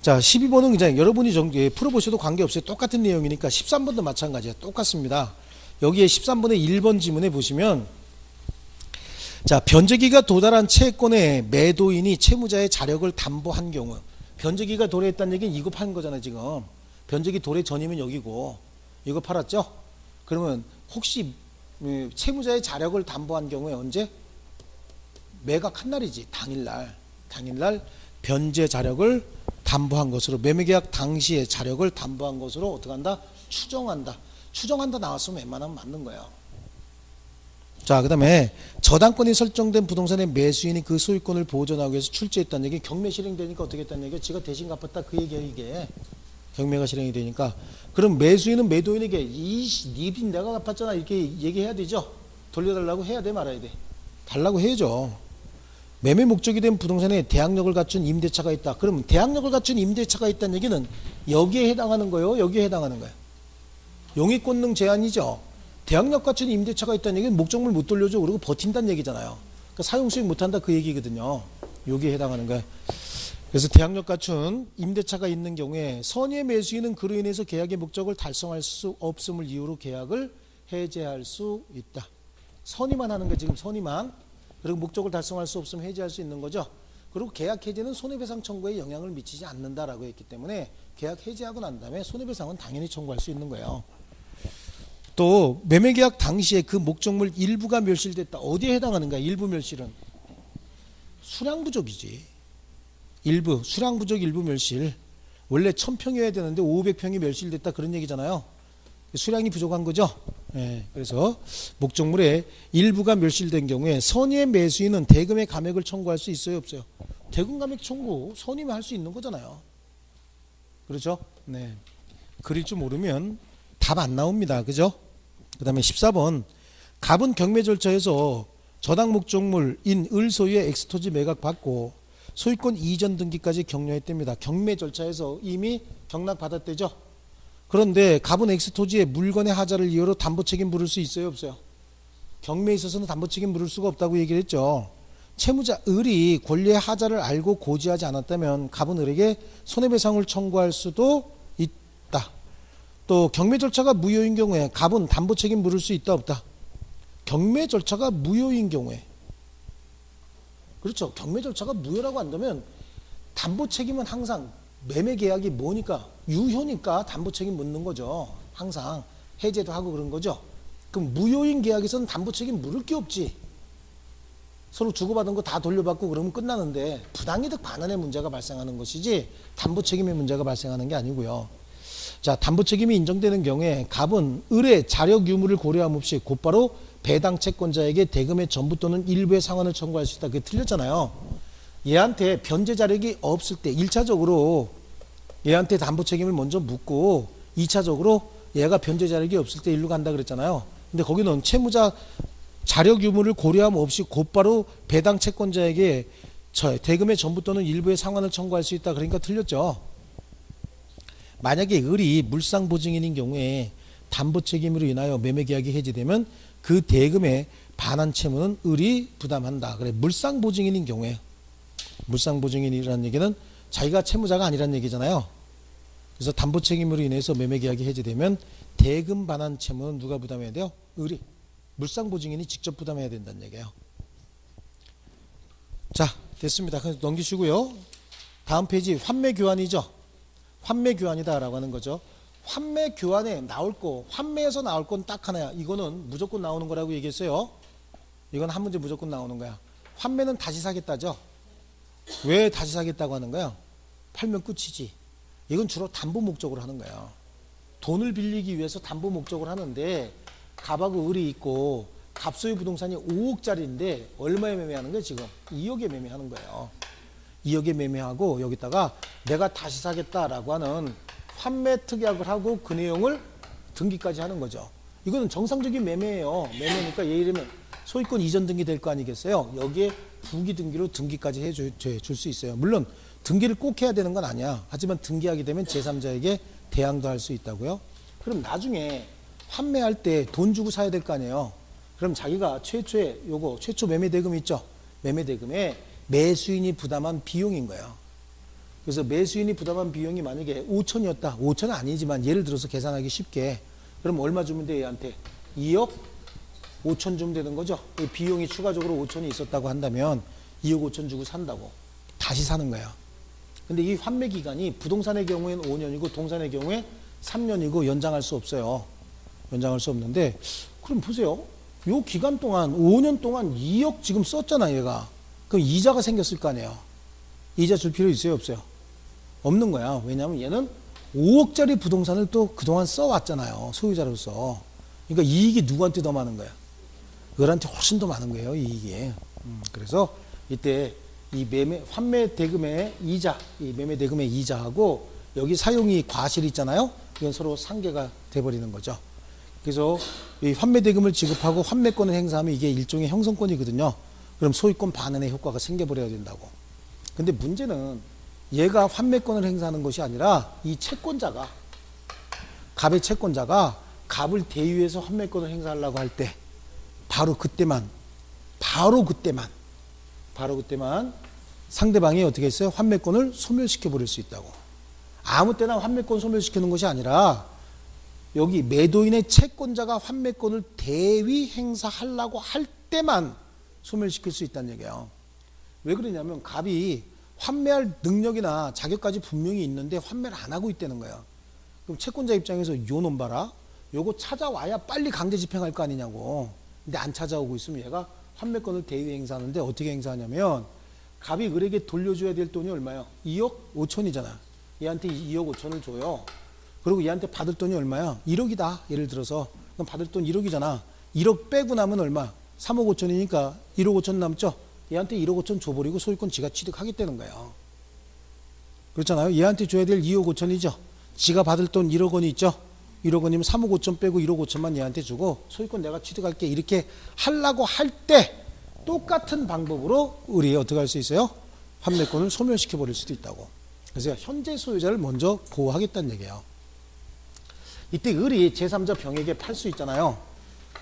[SPEAKER 1] 자, 12번은 그냥 여러분이 풀어보셔도 관계없어요. 똑같은 내용이니까. 13번도 마찬가지예요. 똑같습니다. 여기에 13번의 1번 지문에 보시면, 자, 변제기가 도달한 채권의 매도인이 채무자의 자력을 담보한 경우, 변제기가 도래했다는 얘기는 이거 파는 거잖아요. 지금 변제기 도래 전이면 여기고 이거 팔았죠. 그러면 혹시 채무자의 자력을 담보한 경우에 언제? 매각한 날이지. 당일날 변제 자력을 담보한 것으로, 매매계약 당시에 자력을 담보한 것으로 어떻게 한다? 추정한다 나왔으면 웬만하면 맞는 거예요. 자, 그 다음에 저당권이 설정된 부동산의 매수인이 그 소유권을 보존하기 위해서 출제했다는 얘기. 경매 실행되니까 어떻게 했다는 얘기야? 지가 대신 갚았다 그 얘기야. 이게 경매가 실행이 되니까. 그럼 매수인은 매도인에게 니 빚 내가 갚았잖아 이렇게 얘기해야 되죠. 돌려달라고 해야 돼, 말아야 돼? 달라고 해야죠. 매매 목적이 된 부동산에 대항력을 갖춘 임대차가 있다. 그럼 대항력을 갖춘 임대차가 있다는 얘기는 여기에 해당하는 거예요? 여기에 해당하는 거예요? 용익권능 제한이죠. 대항력 갖춘 임대차가 있다는 얘기는 목적물 못 돌려줘. 그리고 버틴다는 얘기잖아요. 그러니까 사용수익 못한다 그 얘기거든요. 여기에 해당하는 거예요. 그래서 대항력 갖춘 임대차가 있는 경우에 선의의 매수인은 그로 인해서 계약의 목적을 달성할 수 없음을 이유로 계약을 해제할 수 있다. 선의만 하는 거예요. 지금 선의만. 그리고 목적을 달성할 수 없으면 해지할 수 있는 거죠. 그리고 계약 해지는 손해배상 청구에 영향을 미치지 않는다라고 했기 때문에 계약 해지하고 난 다음에 손해배상은 당연히 청구할 수 있는 거예요. 또 매매계약 당시에 그 목적물 일부가 멸실됐다. 어디에 해당하는가? 일부 멸실은 수량부족이지. 수량부족 일부 멸실. 원래 1000평이어야 되는데 500평이 멸실됐다 그런 얘기잖아요. 수량이 부족한 거죠. 예, 그래서 목적물의 일부가 멸실된 경우에 선의의 매수인은 대금의 감액을 청구할 수 있어요, 없어요? 대금 감액 청구 선의만 할 수 있는 거잖아요. 그렇죠? 네. 그릴 줄 모르면 답 안 나옵니다. 그죠? 그 다음에 14번 갑은 경매 절차에서 저당 목적물인 을 소유의 엑스토지 매각 받고 소유권 이전 등기까지 격려했답니다. 경매 절차에서 이미 경락 받았대죠. 그런데 갑은 엑스토지에 물건의 하자를 이유로 담보책임 물을 수 있어요, 없어요? 경매에 있어서는 담보책임 물을 수가 없다고 얘기를 했죠. 채무자 을이 권리의 하자를 알고 고지하지 않았다면 갑은 을에게 손해배상을 청구할 수도 있다. 또 경매 절차가 무효인 경우에 갑은 담보책임 물을 수 있다, 없다? 경매 절차가 무효인 경우에, 그렇죠. 경매 절차가 무효라고 한다면 담보책임은 항상 매매계약이 뭐니까 유효니까 담보책임 묻는 거죠. 항상 해제도 하고 그런 거죠. 그럼 무효인 계약에서는 담보책임 물을 게 없지. 서로 주고받은 거 다 돌려받고 그러면 끝나는데 부당이득 반환의 문제가 발생하는 것이지 담보책임의 문제가 발생하는 게 아니고요. 자, 담보책임이 인정되는 경우에 갑은 을의 자력 유무를 고려함 없이 곧바로 배당 채권자에게 대금의 전부 또는 일부의 상환을 청구할 수 있다. 그게 틀렸잖아요. 얘한테 변제 자력이 없을 때 1차적으로 얘한테 담보 책임을 먼저 묻고 2차적으로 얘가 변제 자력이 없을 때 일로 간다 그랬잖아요. 근데 거기는 채무자 자력 유무를 고려함 없이 곧바로 배당 채권자에게 대금의 전부 또는 일부의 상환을 청구할 수 있다. 그러니까 틀렸죠. 만약에 을이 물상보증인인 경우에 담보 책임으로 인하여 매매계약이 해지되면 그 대금의 반환 채무는 을이 부담한다. 그래, 물상보증인인 경우에. 물상보증인이라는 얘기는 자기가 채무자가 아니란 얘기잖아요. 그래서 담보책임으로 인해서 매매계약이 해지되면 대금 반환 채무는 누가 부담해야 돼요? 을이. 물상보증인이 직접 부담해야 된다는 얘기예요. 자, 됐습니다. 그래서 넘기시고요. 다음 페이지 환매교환이죠. 환매교환이다 라고 하는 거죠. 환매교환에 나올 거, 환매에서 나올 건 딱 하나야. 이거는 무조건 나오는 거라고 얘기했어요. 이건 한 문제 무조건 나오는 거야. 환매는 다시 사겠다죠. 왜 다시 사겠다고 하는 거야? 팔면 끝이지. 이건 주로 담보 목적으로 하는 거야. 돈을 빌리기 위해서 담보 목적으로 하는데 갑하고 을이 있고 갑 소유 부동산이 5억짜리인데 얼마에 매매하는 거예요? 지금 2억에 매매하는 거예요. 2억에 매매하고 여기다가 내가 다시 사겠다라고 하는 환매 특약을 하고 그 내용을 등기까지 하는 거죠. 이거는 정상적인 매매예요. 매매니까 예를 들면 소유권 이전 등기 될 거 아니겠어요? 여기에 부기 등기로 등기까지 해줄 수 있어요. 물론 등기를 꼭 해야 되는 건 아니야. 하지만 등기하게 되면 제3자에게 대항도 할 수 있다고요. 그럼 나중에 환매할 때 돈 주고 사야 될 거 아니에요. 그럼 자기가 최초에 요거 최초 매매 대금 있죠. 매매 대금에 매수인이 부담한 비용인 거예요. 그래서 매수인이 부담한 비용이 만약에 5천이었다. 5천은 아니지만 예를 들어서 계산하기 쉽게 그럼 얼마 주면 돼 얘한테? 2억 5천 주면 되는 거죠. 비용이 추가적으로 5천이 있었다고 한다면 2억 5천 주고 산다고 다시 사는 거야. 근데 이 환매 기간이 부동산의 경우에는 5년이고 동산의 경우에 3년이고 연장할 수 없어요. 연장할 수 없는데 그럼 보세요. 요 기간 동안 5년 동안 2억 지금 썼잖아 얘가. 그럼 이자가 생겼을 거 아니에요. 이자 줄 필요 있어요 없어요? 없는 거야. 왜냐하면 얘는 5억짜리 부동산을 또 그동안 써왔잖아요. 소유자로서. 그러니까 이익이 누구한테 더 많은 거야? 을한테 훨씬 더 많은 거예요. 이익이. 그래서 이때 이 환매 대금의 이자, 이 매매 대금의 이자하고 여기 사용이 과실 있잖아요. 이건 서로 상계가 돼버리는 거죠. 그래서 이 환매 대금을 지급하고 환매권을 행사하면 이게 일종의 형성권이거든요. 그럼 소유권 반환의 효과가 생겨버려야 된다고. 근데 문제는 얘가 환매권을 행사하는 것이 아니라 이 채권자가 갑의 채권자가 갑을 대유해서 환매권을 행사하려고 할 때 바로 그때만 상대방이 어떻게 했어요? 환매권을 소멸시켜 버릴 수 있다고. 아무 때나 환매권 소멸시키는 것이 아니라 여기 매도인의 채권자가 환매권을 대위 행사하려고 할 때만 소멸시킬 수 있다는 얘기예요. 왜 그러냐면 갑이 환매할 능력이나 자격까지 분명히 있는데 환매를 안 하고 있다는 거예요. 그럼 채권자 입장에서 요 놈 봐라. 요거 찾아와야 빨리 강제 집행할 거 아니냐고. 근데 안 찾아오고 있으면 얘가 환매권을 대위 행사하는데 어떻게 행사하냐면 갑이 을에게 돌려줘야 될 돈이 얼마예요? 2억 5천이잖아. 얘한테 2억 5천을 줘요. 그리고 얘한테 받을 돈이 얼마야? 1억이다. 예를 들어서. 그럼 받을 돈 1억이잖아. 1억 빼고 나면 얼마? 3억 5천이니까 1억 5천 남죠? 얘한테 1억 5천 줘버리고 소유권 지가 취득하겠다는 거예요. 그렇잖아요. 얘한테 줘야 될 2억 5천이죠. 지가 받을 돈 1억 원이 있죠. 1억 원이면 3억 5천 빼고 1억 5천만 얘한테 주고 소유권 내가 취득할게. 이렇게 하려고 할 때 똑같은 방법으로 우리 어떻게 할 수 있어요? 환매권을 소멸시켜 버릴 수도 있다고. 그래서 현재 소유자를 먼저 보호하겠다는 얘기예요. 이때 을이 제3자 병에게 팔 수 있잖아요.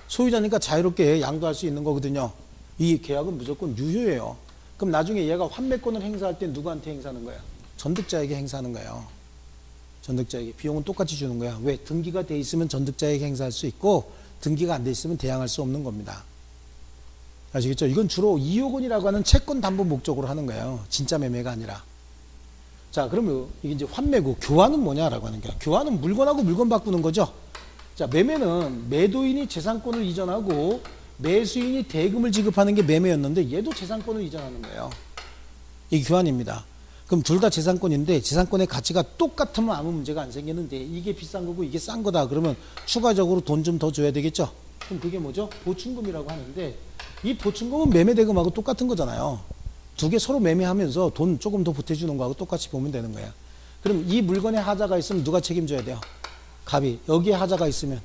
[SPEAKER 1] 소유자니까 자유롭게 양도할 수 있는 거거든요. 이 계약은 무조건 유효해요. 그럼 나중에 얘가 환매권을 행사할 때 누구한테 행사하는 거야? 전득자에게 행사하는 거예요. 전득자에게. 비용은 똑같이 주는 거야. 왜? 등기가 돼 있으면 전득자에게 행사할 수 있고 등기가 안 돼 있으면 대항할 수 없는 겁니다. 아시겠죠? 이건 주로 2억 원이라고 하는 채권 담보 목적으로 하는 거예요. 진짜 매매가 아니라. 자, 그러면 이게 이제 환매고 교환은 뭐냐라고 하는 거야. 교환은 물건하고 물건 바꾸는 거죠. 자, 매매는 매도인이 재산권을 이전하고 매수인이 대금을 지급하는 게 매매였는데 얘도 재산권을 이전하는 거예요. 이게 교환입니다. 그럼 둘 다 재산권인데 재산권의 가치가 똑같으면 아무 문제가 안 생기는데 이게 비싼 거고 이게 싼 거다. 그러면 추가적으로 돈 좀 더 줘야 되겠죠. 그럼 그게 뭐죠? 보충금이라고 하는데 이 보충금은 매매 대금하고 똑같은 거잖아요. 두 개 서로 매매하면서 돈 조금 더 보태주는 거하고 똑같이 보면 되는 거야. 그럼 이 물건에 하자가 있으면 누가 책임져야 돼요? 갑이. 여기에 하자가 있으면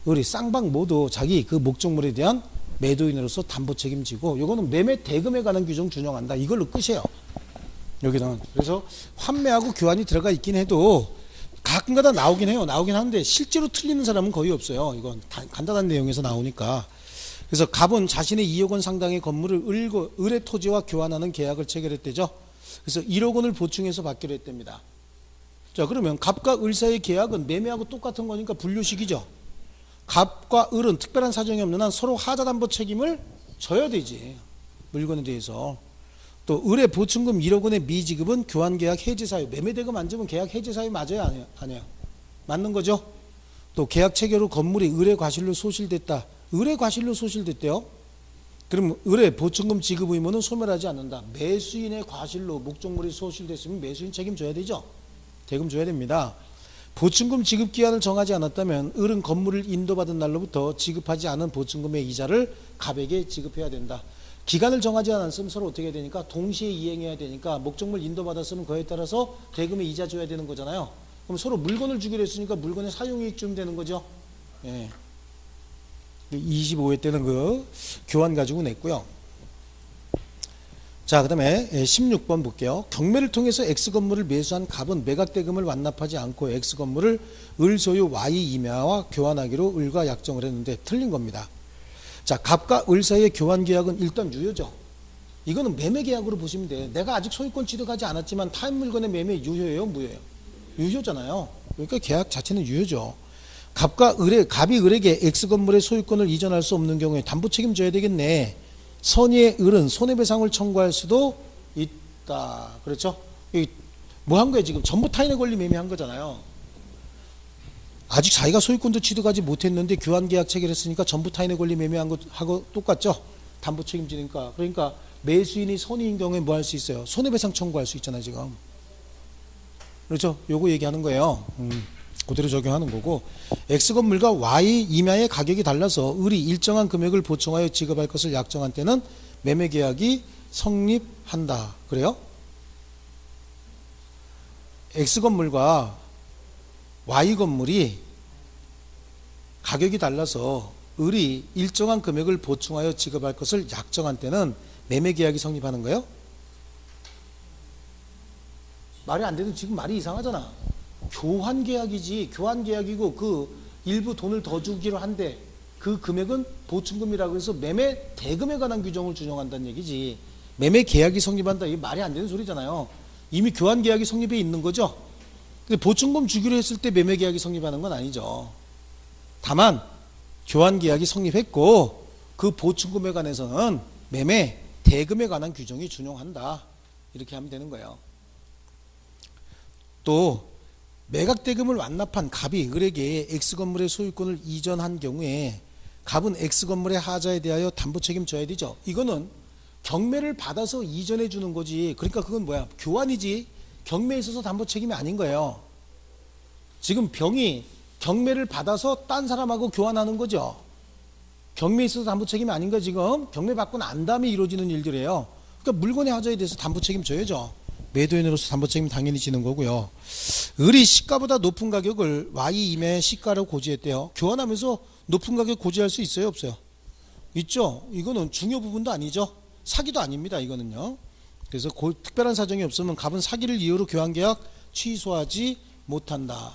[SPEAKER 1] 우리 쌍방 모두 자기 그 목적물에 대한 매도인으로서 담보 책임지고 이거는 매매 대금에 관한 규정 준용한다. 이걸로 끝이에요. 여기는. 그래서 환매하고 교환이 들어가 있긴 해도 가끔가다 나오긴 해요. 나오긴 하는데 실제로 틀리는 사람은 거의 없어요. 이건 간단한 내용에서 나오니까. 그래서 갑은 자신의 2억 원 상당의 건물을 을의 토지와 교환하는 계약을 체결했대죠. 그래서 1억 원을 보충해서 받기로 했답니다. 자, 그러면 갑과 을 사이의 계약은 매매하고 똑같은 거니까 분류식이죠. 갑과 을은 특별한 사정이 없는 한 서로 하자담보 책임을 져야 되지. 물건에 대해서. 또 을의 보충금 1억 원의 미지급은 교환계약 해지사유. 매매대금 안 주면 계약 해지사유 맞아요? 아니에요? 맞는 거죠. 또 계약 체결 후 건물이 을의 과실로 소실됐다. 을의 과실로 소실됐대요. 그럼 을의 보충금 지급 의무는 소멸하지 않는다. 매수인의 과실로 목적물이 소실됐으면 매수인 책임져야 되죠. 대금 줘야 됩니다. 보증금 지급 기한을 정하지 않았다면 을은 건물을 인도받은 날로부터 지급하지 않은 보증금의 이자를 갑에게 지급해야 된다. 기간을 정하지 않았으면 서로 어떻게 해야 되니까 동시에 이행해야 되니까 목적물 인도받았으면 그에 따라서 대금의 이자 줘야 되는 거잖아요. 그럼 서로 물건을 주기로 했으니까 물건의 사용이익 주면 되는 거죠. 예. 25회 때는 그 교환 가지고 냈고요. 자, 그 다음에 16번 볼게요. 경매를 통해서 X건물을 매수한 갑은 매각대금을 완납하지 않고 X건물을 을 소유 Y 임야와 교환하기로 을과 약정을 했는데 틀린 겁니다. 자, 갑과 을 사이의 교환계약은 일단 유효죠. 이거는 매매계약으로 보시면 돼요. 내가 아직 소유권 취득하지 않았지만 타인 물건의 매매 유효예요? 무효예요? 유효잖아요. 그러니까 계약 자체는 유효죠. 갑이 을에게 X건물의 소유권을 이전할 수 없는 경우에 담보 책임져야 되겠네. 선의의 을은 손해배상을 청구할 수도 있다. 그렇죠? 뭐 한 거예요? 지금 전부 타인의 권리 매매한 거잖아요. 아직 자기가 소유권도 취득하지 못했는데 교환계약 체결했으니까 전부 타인의 권리 매매한 것하고 똑같죠? 담보 책임지니까. 그러니까 매수인이 선의인 경우에 뭐 할 수 있어요? 손해배상 청구할 수 있잖아요, 지금. 그렇죠? 요거 얘기하는 거예요. 그대로 적용하는 거고, X건물과 Y 임야의 가격이 달라서 을이 일정한 금액을 보충하여 지급할 것을 약정한 때는 매매계약이 성립한다. 그래요? X건물과 Y건물이 가격이 달라서 을이 일정한 금액을 보충하여 지급할 것을 약정한 때는 매매계약이 성립하는 거예요? 말이 안 돼도 지금 말이 이상하잖아. 교환계약이지. 교환계약이고 그 일부 돈을 더 주기로 한데 그 금액은 보충금이라고 해서 매매 대금에 관한 규정을 준용한다는 얘기지. 매매계약이 성립한다. 이게 말이 안 되는 소리잖아요. 이미 교환계약이 성립해 있는 거죠. 근데 보충금 주기로 했을 때 매매계약이 성립하는 건 아니죠. 다만 교환계약이 성립했고 그 보충금에 관해서는 매매 대금에 관한 규정이 준용한다. 이렇게 하면 되는 거예요. 또 매각대금을 완납한 갑이 을에게 X건물의 소유권을 이전한 경우에 갑은 X건물의 하자에 대하여 담보 책임져야 되죠. 이거는 경매를 받아서 이전해 주는 거지. 그러니까 그건 뭐야? 교환이지. 경매에 있어서 담보 책임이 아닌 거예요. 지금 병이 경매를 받아서 딴 사람하고 교환하는 거죠. 경매에 있어서 담보 책임이 아닌 거. 지금 경매 받고 난 다음에 이루어지는 일들이에요. 그러니까 물건의 하자에 대해서 담보 책임져야죠. 매도인으로서 담보 책임 당연히 지는 거고요. 을이 시가보다 높은 가격을 Y 임야의 시가로 고지했대요. 교환하면서 높은 가격 고지할 수 있어요, 없어요? 있죠. 이거는 중요 부분도 아니죠. 사기도 아닙니다, 이거는요. 그래서 특별한 사정이 없으면 갑은 사기를 이유로 교환계약 취소하지 못한다.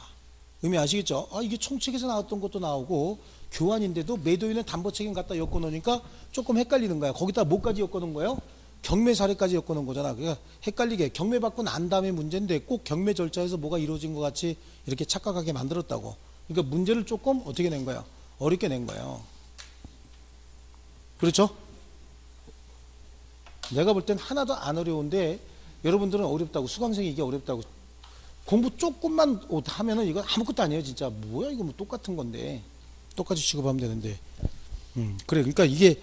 [SPEAKER 1] 의미 아시겠죠? 이게 총칙에서 나왔던 것도 나오고 교환인데도 매도인의 담보 책임 갖다 엮어놓으니까 조금 헷갈리는 거야. 거기다 뭐까지 엮어놓은 거예요? 경매 사례까지 엮어놓은 거잖아. 그러니까 헷갈리게 경매 받고 난 다음에 문제인데 꼭 경매 절차에서 뭐가 이루어진 것 같이 이렇게 착각하게 만들었다고. 그러니까 문제를 조금 어떻게 낸 거야? 어렵게 낸 거예요. 그렇죠? 내가 볼 땐 하나도 안 어려운데 여러분들은 어렵다고, 수강생이 이게 어렵다고. 공부 조금만 하면은 이건 아무것도 아니에요, 진짜. 뭐야, 이거 뭐 똑같은 건데. 똑같이 취급하면 되는데. 그래. 그러니까 이게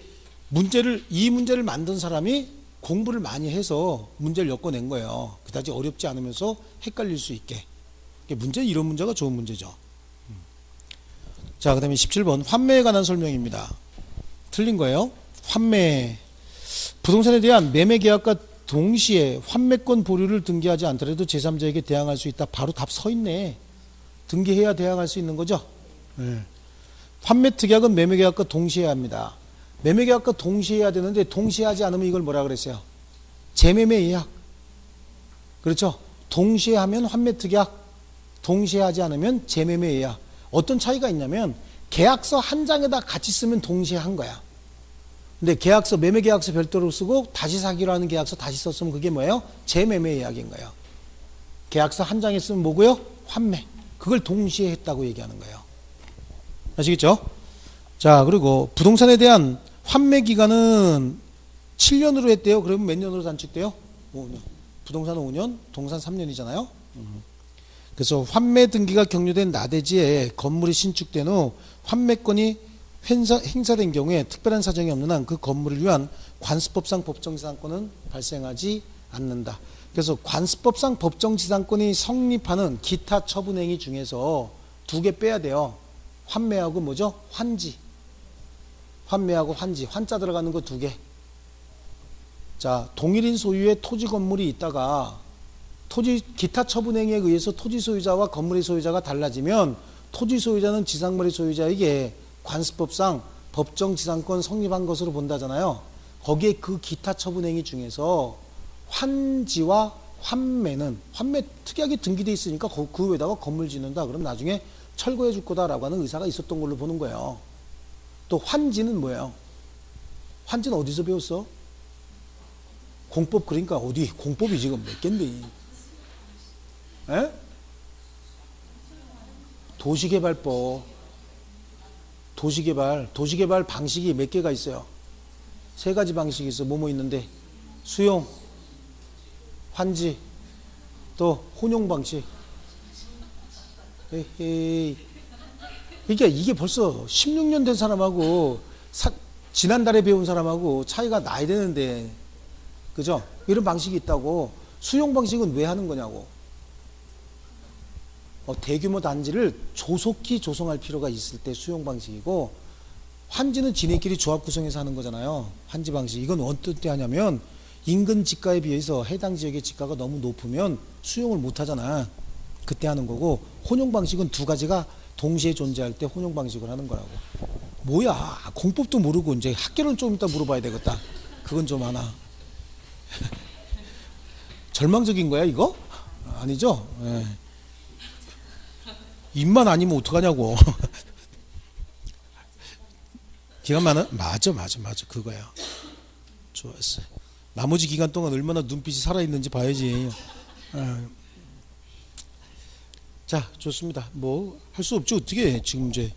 [SPEAKER 1] 이 문제를 만든 사람이 공부를 많이 해서 문제를 엮어낸 거예요. 그다지 어렵지 않으면서 헷갈릴 수 있게. 이런 문제가 좋은 문제죠. 자, 그 다음에 17번 환매에 관한 설명입니다. 틀린 거예요. 환매. 부동산에 대한 매매계약과 동시에 환매권 보류를 등기하지 않더라도 제3자에게 대항할 수 있다. 바로 답 서 있네. 등기해야 대항할 수 있는 거죠. 환매특약은 매매계약과 동시에 해야 합니다. 매매계약과 동시에 해야 되는데 동시에 하지 않으면 이걸 뭐라 그랬어요? 재매매예약. 그렇죠? 동시에 하면 환매특약, 동시에 하지 않으면 재매매예약. 어떤 차이가 있냐면 계약서 한 장에다 같이 쓰면 동시에 한 거야. 근데 계약서, 매매계약서 별도로 쓰고 다시 사기로 하는 계약서 다시 썼으면 그게 뭐예요? 재매매예약인 거예요. 계약서 한 장에 쓰면 뭐고요? 환매. 그걸 동시에 했다고 얘기하는 거예요. 아시겠죠? 자, 그리고 부동산에 대한 환매 기간은 7년으로 했대요. 그러면 몇 년으로 단축돼요? 5년. 부동산은 5년, 동산 3년이잖아요. 그래서 환매 등기가 격려된 나대지에 건물이 신축된 후 환매권이 행사된 경우에 특별한 사정이 없는 한 그 건물을 위한 관습법상 법정지상권은 발생하지 않는다. 그래서 관습법상 법정지상권이 성립하는 기타 처분행위 중에서 두 개 빼야 돼요. 환매하고 뭐죠? 환지. 환매하고 환지. 환자 들어가는 거 두 개. 자, 동일인 소유의 토지 건물이 있다가 기타 처분행위에 의해서 토지 소유자와 건물의 소유자가 달라지면 토지 소유자는 지상물의 소유자에게 관습법상 법정지상권 성립한 것으로 본다잖아요. 거기에 그 기타 처분행위 중에서 환지와 환매 특이하게 등기돼 있으니까 그 위에다가 건물 짓는다. 그럼 나중에 철거해 줄 거다라고 하는 의사가 있었던 걸로 보는 거예요. 또 환지는 뭐예요? 환지는 어디서 배웠어? 공법. 그러니까 어디 공법이 지금 몇 개인데? 에? 도시개발법. 도시개발 방식이 몇 개가 있어요? 세 가지 방식이 있어. 뭐뭐 있는데 수용, 환지, 또 혼용 방식. 에헤이. 그러니까 이게 벌써 16년 된 사람하고 지난달에 배운 사람하고 차이가 나야 되는데, 그죠? 이런 방식이 있다고. 수용 방식은 왜 하는 거냐고. 대규모 단지를 조속히 조성할 필요가 있을 때 수용 방식이고, 환지는 지네끼리 조합 구성해서 하는 거잖아요. 환지 방식. 이건 어떤 때 하냐면 인근 지가에 비해서 해당 지역의 지가가 너무 높으면 수용을 못 하잖아. 그때 하는 거고, 혼용 방식은 두 가지가 동시에 존재할 때 혼용 방식을 하는 거라고. 뭐야, 공법도 모르고 이제 학교는 좀 이따 물어봐야 되겠다. 그건 좀 하나. 절망적인 거야 이거? 아니죠? 예. 입만 아니면 어떡하냐고. 기간 많아? 맞아 그거야. 좋았어. 나머지 기간 동안 얼마나 눈빛이 살아있는지 봐야지. 자, 좋습니다. 뭐 할 수 없죠. 어떻게 해, 지금 이제.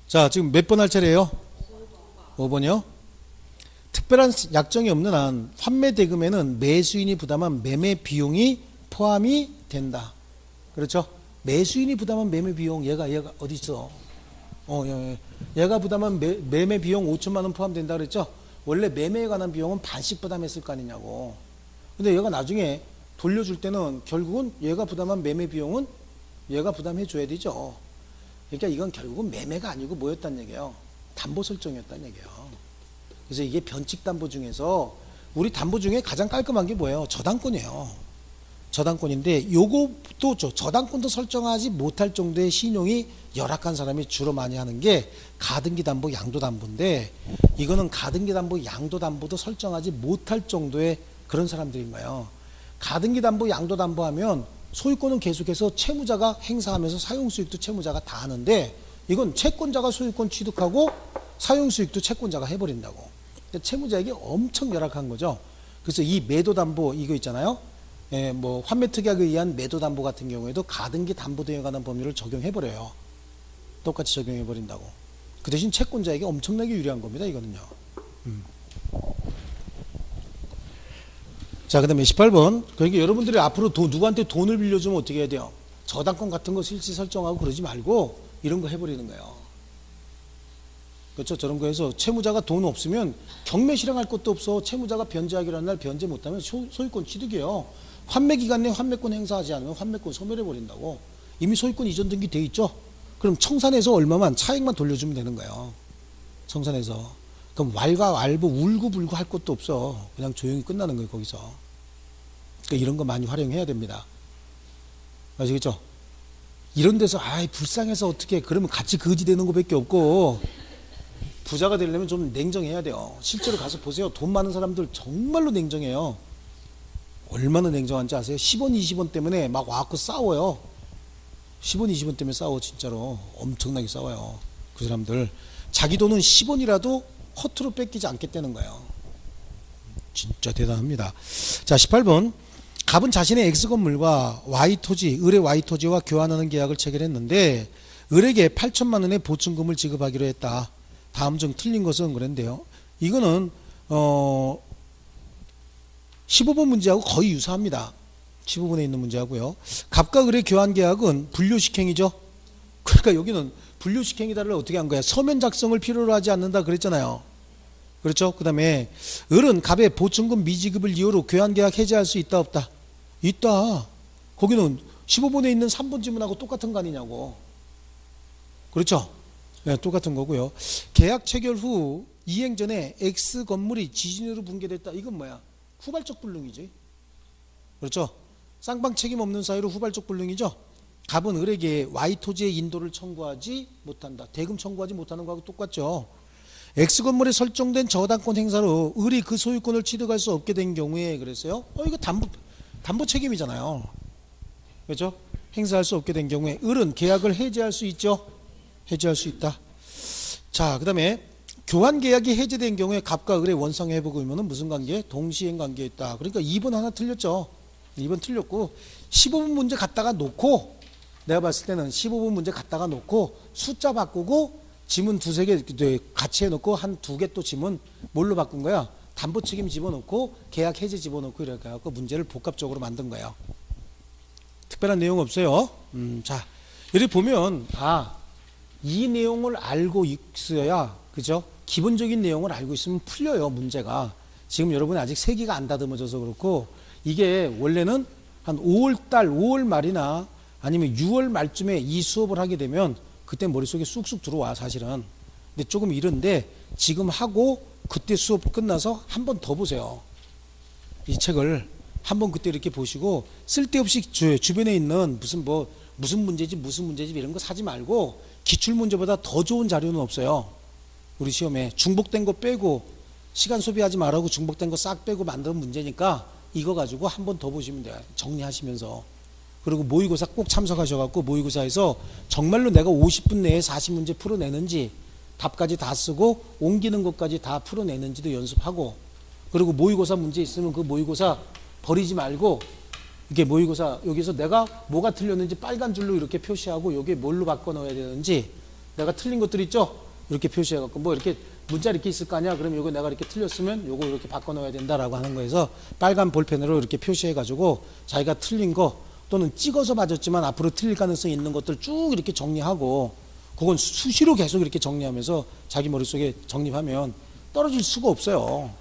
[SPEAKER 1] 자, 지금 몇 번 할 차례예요? 5번이요? 특별한 약정이 없는 한 환매 대금에는 매수인이 부담한 매매 비용이 포함이 된다. 그렇죠? 매수인이 부담한 매매 비용, 얘가 어디 있어? 얘가 부담한 매매 비용 5천만 원 포함된다 그랬죠? 원래 매매에 관한 비용은 반씩 부담했을 거 아니냐고. 근데 얘가 나중에 돌려줄 때는 결국은 얘가 부담한 매매 비용은 얘가 부담해 줘야 되죠. 그러니까 이건 결국은 매매가 아니고 뭐였단 얘기예요? 담보 설정이었단 얘기예요. 그래서 이게 변칙 담보 중에서 우리 담보 중에 가장 깔끔한 게 뭐예요? 저당권이에요. 저당권인데 요것도 저당권도 설정하지 못할 정도의 신용이 열악한 사람이 주로 많이 하는 게 가등기 담보, 양도 담보인데, 이거는 가등기 담보, 양도 담보도 설정하지 못할 정도의 그런 사람들인 거예요. 가등기 담보, 양도 담보하면 소유권은 계속해서 채무자가 행사하면서 사용수익도 채무자가 다 하는데, 이건 채권자가 소유권 취득하고 사용수익도 채권자가 해버린다고. 채무자에게 엄청 열악한 거죠. 그래서 이 매도담보 이거 있잖아요. 뭐 환매특약에 의한 매도담보 같은 경우에도 가등기 담보 등에 관한 법률을 적용해버려요. 똑같이 적용해버린다고. 그 대신 채권자에게 엄청나게 유리한 겁니다. 이거는요. 자, 그 다음에 18번. 그러니까 여러분들이 앞으로 누구한테 돈을 빌려주면 어떻게 해야 돼요? 저당권 같은 거 실시 설정하고 그러지 말고 이런 거 해버리는 거예요. 그렇죠? 저런 거 해서 채무자가 돈 없으면 경매 실행할 것도 없어. 채무자가 변제하기로 한 날 변제 못하면 소유권 취득이에요. 환매 기간 내에 환매권 행사하지 않으면 환매권 소멸해버린다고. 이미 소유권 이전 등기 돼 있죠? 그럼 청산해서 얼마만 차액만 돌려주면 되는 거예요. 청산해서. 그럼 왈가왈부 울고불고 할 것도 없어. 그냥 조용히 끝나는 거예요. 거기서. 그러니까 이런 거 많이 활용해야 됩니다. 아시겠죠? 이런 데서 불쌍해서 어떻게, 그러면 같이 거지 되는 것밖에 없고, 부자가 되려면 좀 냉정해야 돼요. 실제로 가서 보세요. 돈 많은 사람들 정말로 냉정해요. 얼마나 냉정한지 아세요? 10원 20원 때문에 막 와갖고 싸워요. 10원 20원 때문에 싸워. 진짜로 엄청나게 싸워요. 그 사람들 자기 돈은 10원이라도 허투루 뺏기지 않겠다는 거예요. 진짜 대단합니다. 자, 18번. 갑은 자신의 X건물과 Y토지, 을의 Y토지와 교환하는 계약을 체결했는데 을에게 8천만 원의 보증금을 지급하기로 했다. 다음 중 틀린 것은 그런데요. 이거는 15번 문제하고 거의 유사합니다. 15번에 있는 문제하고요. 갑과 을의 교환 계약은 불료식행이죠. 그러니까 여기는 불료식행이다를 어떻게 한 거야? 서면 작성을 필요로 하지 않는다 그랬잖아요. 그렇죠? 그 다음에 을은 갑의 보충금 미지급을 이유로 교환계약 해지할 수 있다 없다? 있다. 거기는 15번에 있는 3번 지문하고 똑같은 거 아니냐고. 그렇죠? 네, 똑같은 거고요. 계약 체결 후 이행 전에 X 건물이 지진으로 붕괴됐다. 이건 뭐야? 후발적 불능이지. 그렇죠? 쌍방 책임 없는 사유로 후발적 불능이죠. 갑은 을에게 Y 토지의 인도를 청구하지 못한다. 대금 청구하지 못하는 거하고 똑같죠. X 건물에 설정된 저당권 행사로 을이 그 소유권을 취득할 수 없게 된 경우에 그랬어요. 이거 담보 책임이잖아요. 그렇죠? 행사할 수 없게 된 경우에 을은 계약을 해지할 수 있죠. 해지할 수 있다. 자, 그 다음에 교환 계약이 해지된 경우에 갑과 을의 원상 회복 의무는 무슨 관계? 동시행 관계에 있다. 그러니까 2번 하나 틀렸죠. 2번 틀렸고 15번 문제 갖다가 놓고 내가 봤을 때는 15번 문제 갖다가 놓고 숫자 바꾸고 지문 두세 개 같이 해놓고 한 두 개 또 지문 뭘로 바꾼 거야? 담보 책임 집어넣고 계약 해지 집어넣고 이렇게 해갖고 문제를 복합적으로 만든 거예요. 특별한 내용 없어요. 자, 이렇게 보면 이 내용을 알고 있어야, 그죠? 기본적인 내용을 알고 있으면 풀려요, 문제가. 지금 여러분이 아직 세기가 안 다듬어져서 그렇고, 이게 원래는 한 5월 말이나 아니면 6월 말쯤에 이 수업을 하게 되면 그때 머릿속에 쑥쑥 들어와, 사실은. 근데 조금 이른데 지금 하고 그때 수업 끝나서 한 번 더 보세요. 이 책을 한번 그때 이렇게 보시고 쓸데없이 주변에 있는 무슨 문제지 이런 거 사지 말고 기출문제보다 더 좋은 자료는 없어요. 우리 시험에 중복된 거 빼고 시간 소비하지 말라고 중복된 거 싹 빼고 만든 문제니까 이거 가지고 한 번 더 보시면 돼요. 정리하시면서. 그리고 모의고사 꼭 참석하셔갖고 모의고사에서 정말로 내가 50분 내에 40문제 풀어내는지 답까지 다 쓰고 옮기는 것까지 다 풀어내는지도 연습하고, 그리고 모의고사 문제 있으면 그 모의고사 버리지 말고 이게 모의고사 여기서 내가 뭐가 틀렸는지 빨간 줄로 이렇게 표시하고 여기에 뭘로 바꿔 넣어야 되는지 내가 틀린 것들 있죠? 이렇게 표시해갖고 뭐 이렇게 문자 이렇게 있을 거 아니야? 그럼 이거 내가 이렇게 틀렸으면 요거 이렇게 바꿔 넣어야 된다라고 하는 거에서 빨간 볼펜으로 이렇게 표시해가지고 자기가 틀린 거 또는 찍어서 맞았지만 앞으로 틀릴 가능성이 있는 것들 쭉 이렇게 정리하고, 그건 수시로 계속 이렇게 정리하면서 자기 머릿속에 정립하면 떨어질 수가 없어요.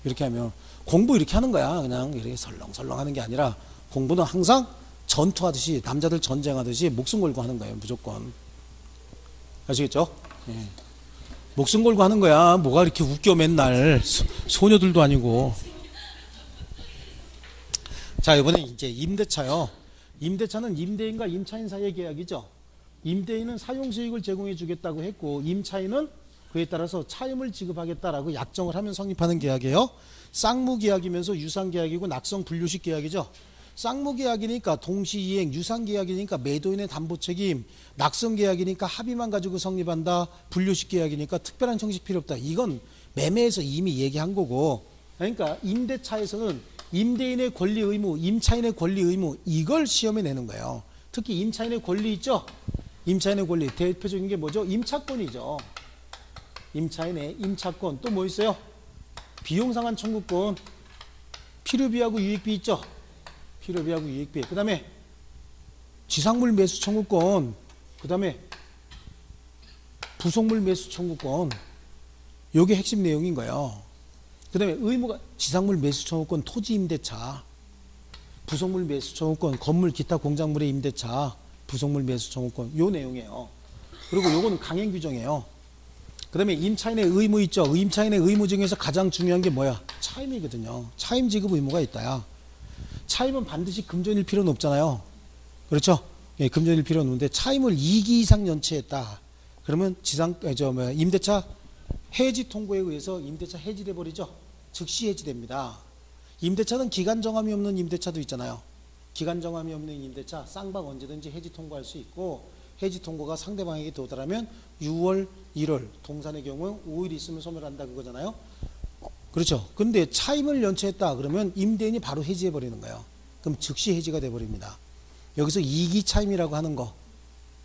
[SPEAKER 1] 이렇게 하면 공부 이렇게 하는 거야. 그냥 이렇게 설렁설렁 하는 게 아니라 공부는 항상 전투하듯이, 남자들 전쟁하듯이 목숨 걸고 하는 거예요. 무조건. 아시겠죠? 예. 목숨 걸고 하는 거야. 뭐가 이렇게 웃겨 맨날. 소녀들도 아니고. 자, 이번에 이제 임대차요. 임대차는 임대인과 임차인 사이의 계약이죠. 임대인은 사용수익을 제공해 주겠다고 했고, 임차인은 그에 따라서 차임을 지급하겠다라고 약정을 하면 성립하는 계약이에요. 쌍무계약이면서 유상계약이고 낙성 분류식 계약이죠. 쌍무계약이니까 동시이행, 유상계약이니까 매도인의 담보책임, 낙성계약이니까 합의만 가지고 성립한다. 분류식 계약이니까 특별한 형식 필요 없다. 이건 매매에서 이미 얘기한 거고, 그러니까 임대차에서는 임대인의 권리 의무, 임차인의 권리 의무, 이걸 시험에 내는 거예요. 특히 임차인의 권리 있죠. 임차인의 권리 대표적인 게 뭐죠? 임차권이죠. 임차인의 임차권. 또 뭐 있어요? 비용상한 청구권, 필요비하고 유익비 있죠. 필요비하고 유익비. 그 다음에 지상물 매수 청구권, 그 다음에 부속물 매수 청구권. 요게 핵심 내용인 거예요. 그 다음에 의무가 지상물 매수 청구권, 토지 임대차, 부속물 매수 청구권, 건물 기타 공작물의 임대차, 부속물 매수 청구권, 요 내용이에요. 그리고 요거는 강행 규정이에요. 그 다음에 임차인의 의무 있죠. 임차인의 의무 중에서 가장 중요한 게 뭐야? 차임이거든요. 차임 지급 의무가 있다야. 차임은 반드시 금전일 필요는 없잖아요. 그렇죠? 예, 금전일 필요는 없는데 차임을 2기 이상 연체했다. 그러면 임대차 해지 통고에 의해서 임대차 해지돼 버리죠. 즉시 해지됩니다. 임대차는 기간 정함이 없는 임대차도 있잖아요. 기간 정함이 없는 임대차 쌍방 언제든지 해지 통고할 수 있고, 해지 통고가 상대방에게 도달하면 6월, 1월, 동산의 경우 5일 있으면 소멸한다 그거잖아요. 그렇죠. 근데 차임을 연체했다 그러면 임대인이 바로 해지해 버리는 거예요. 그럼 즉시 해지가 돼 버립니다. 여기서 2기 차임이라고 하는 거,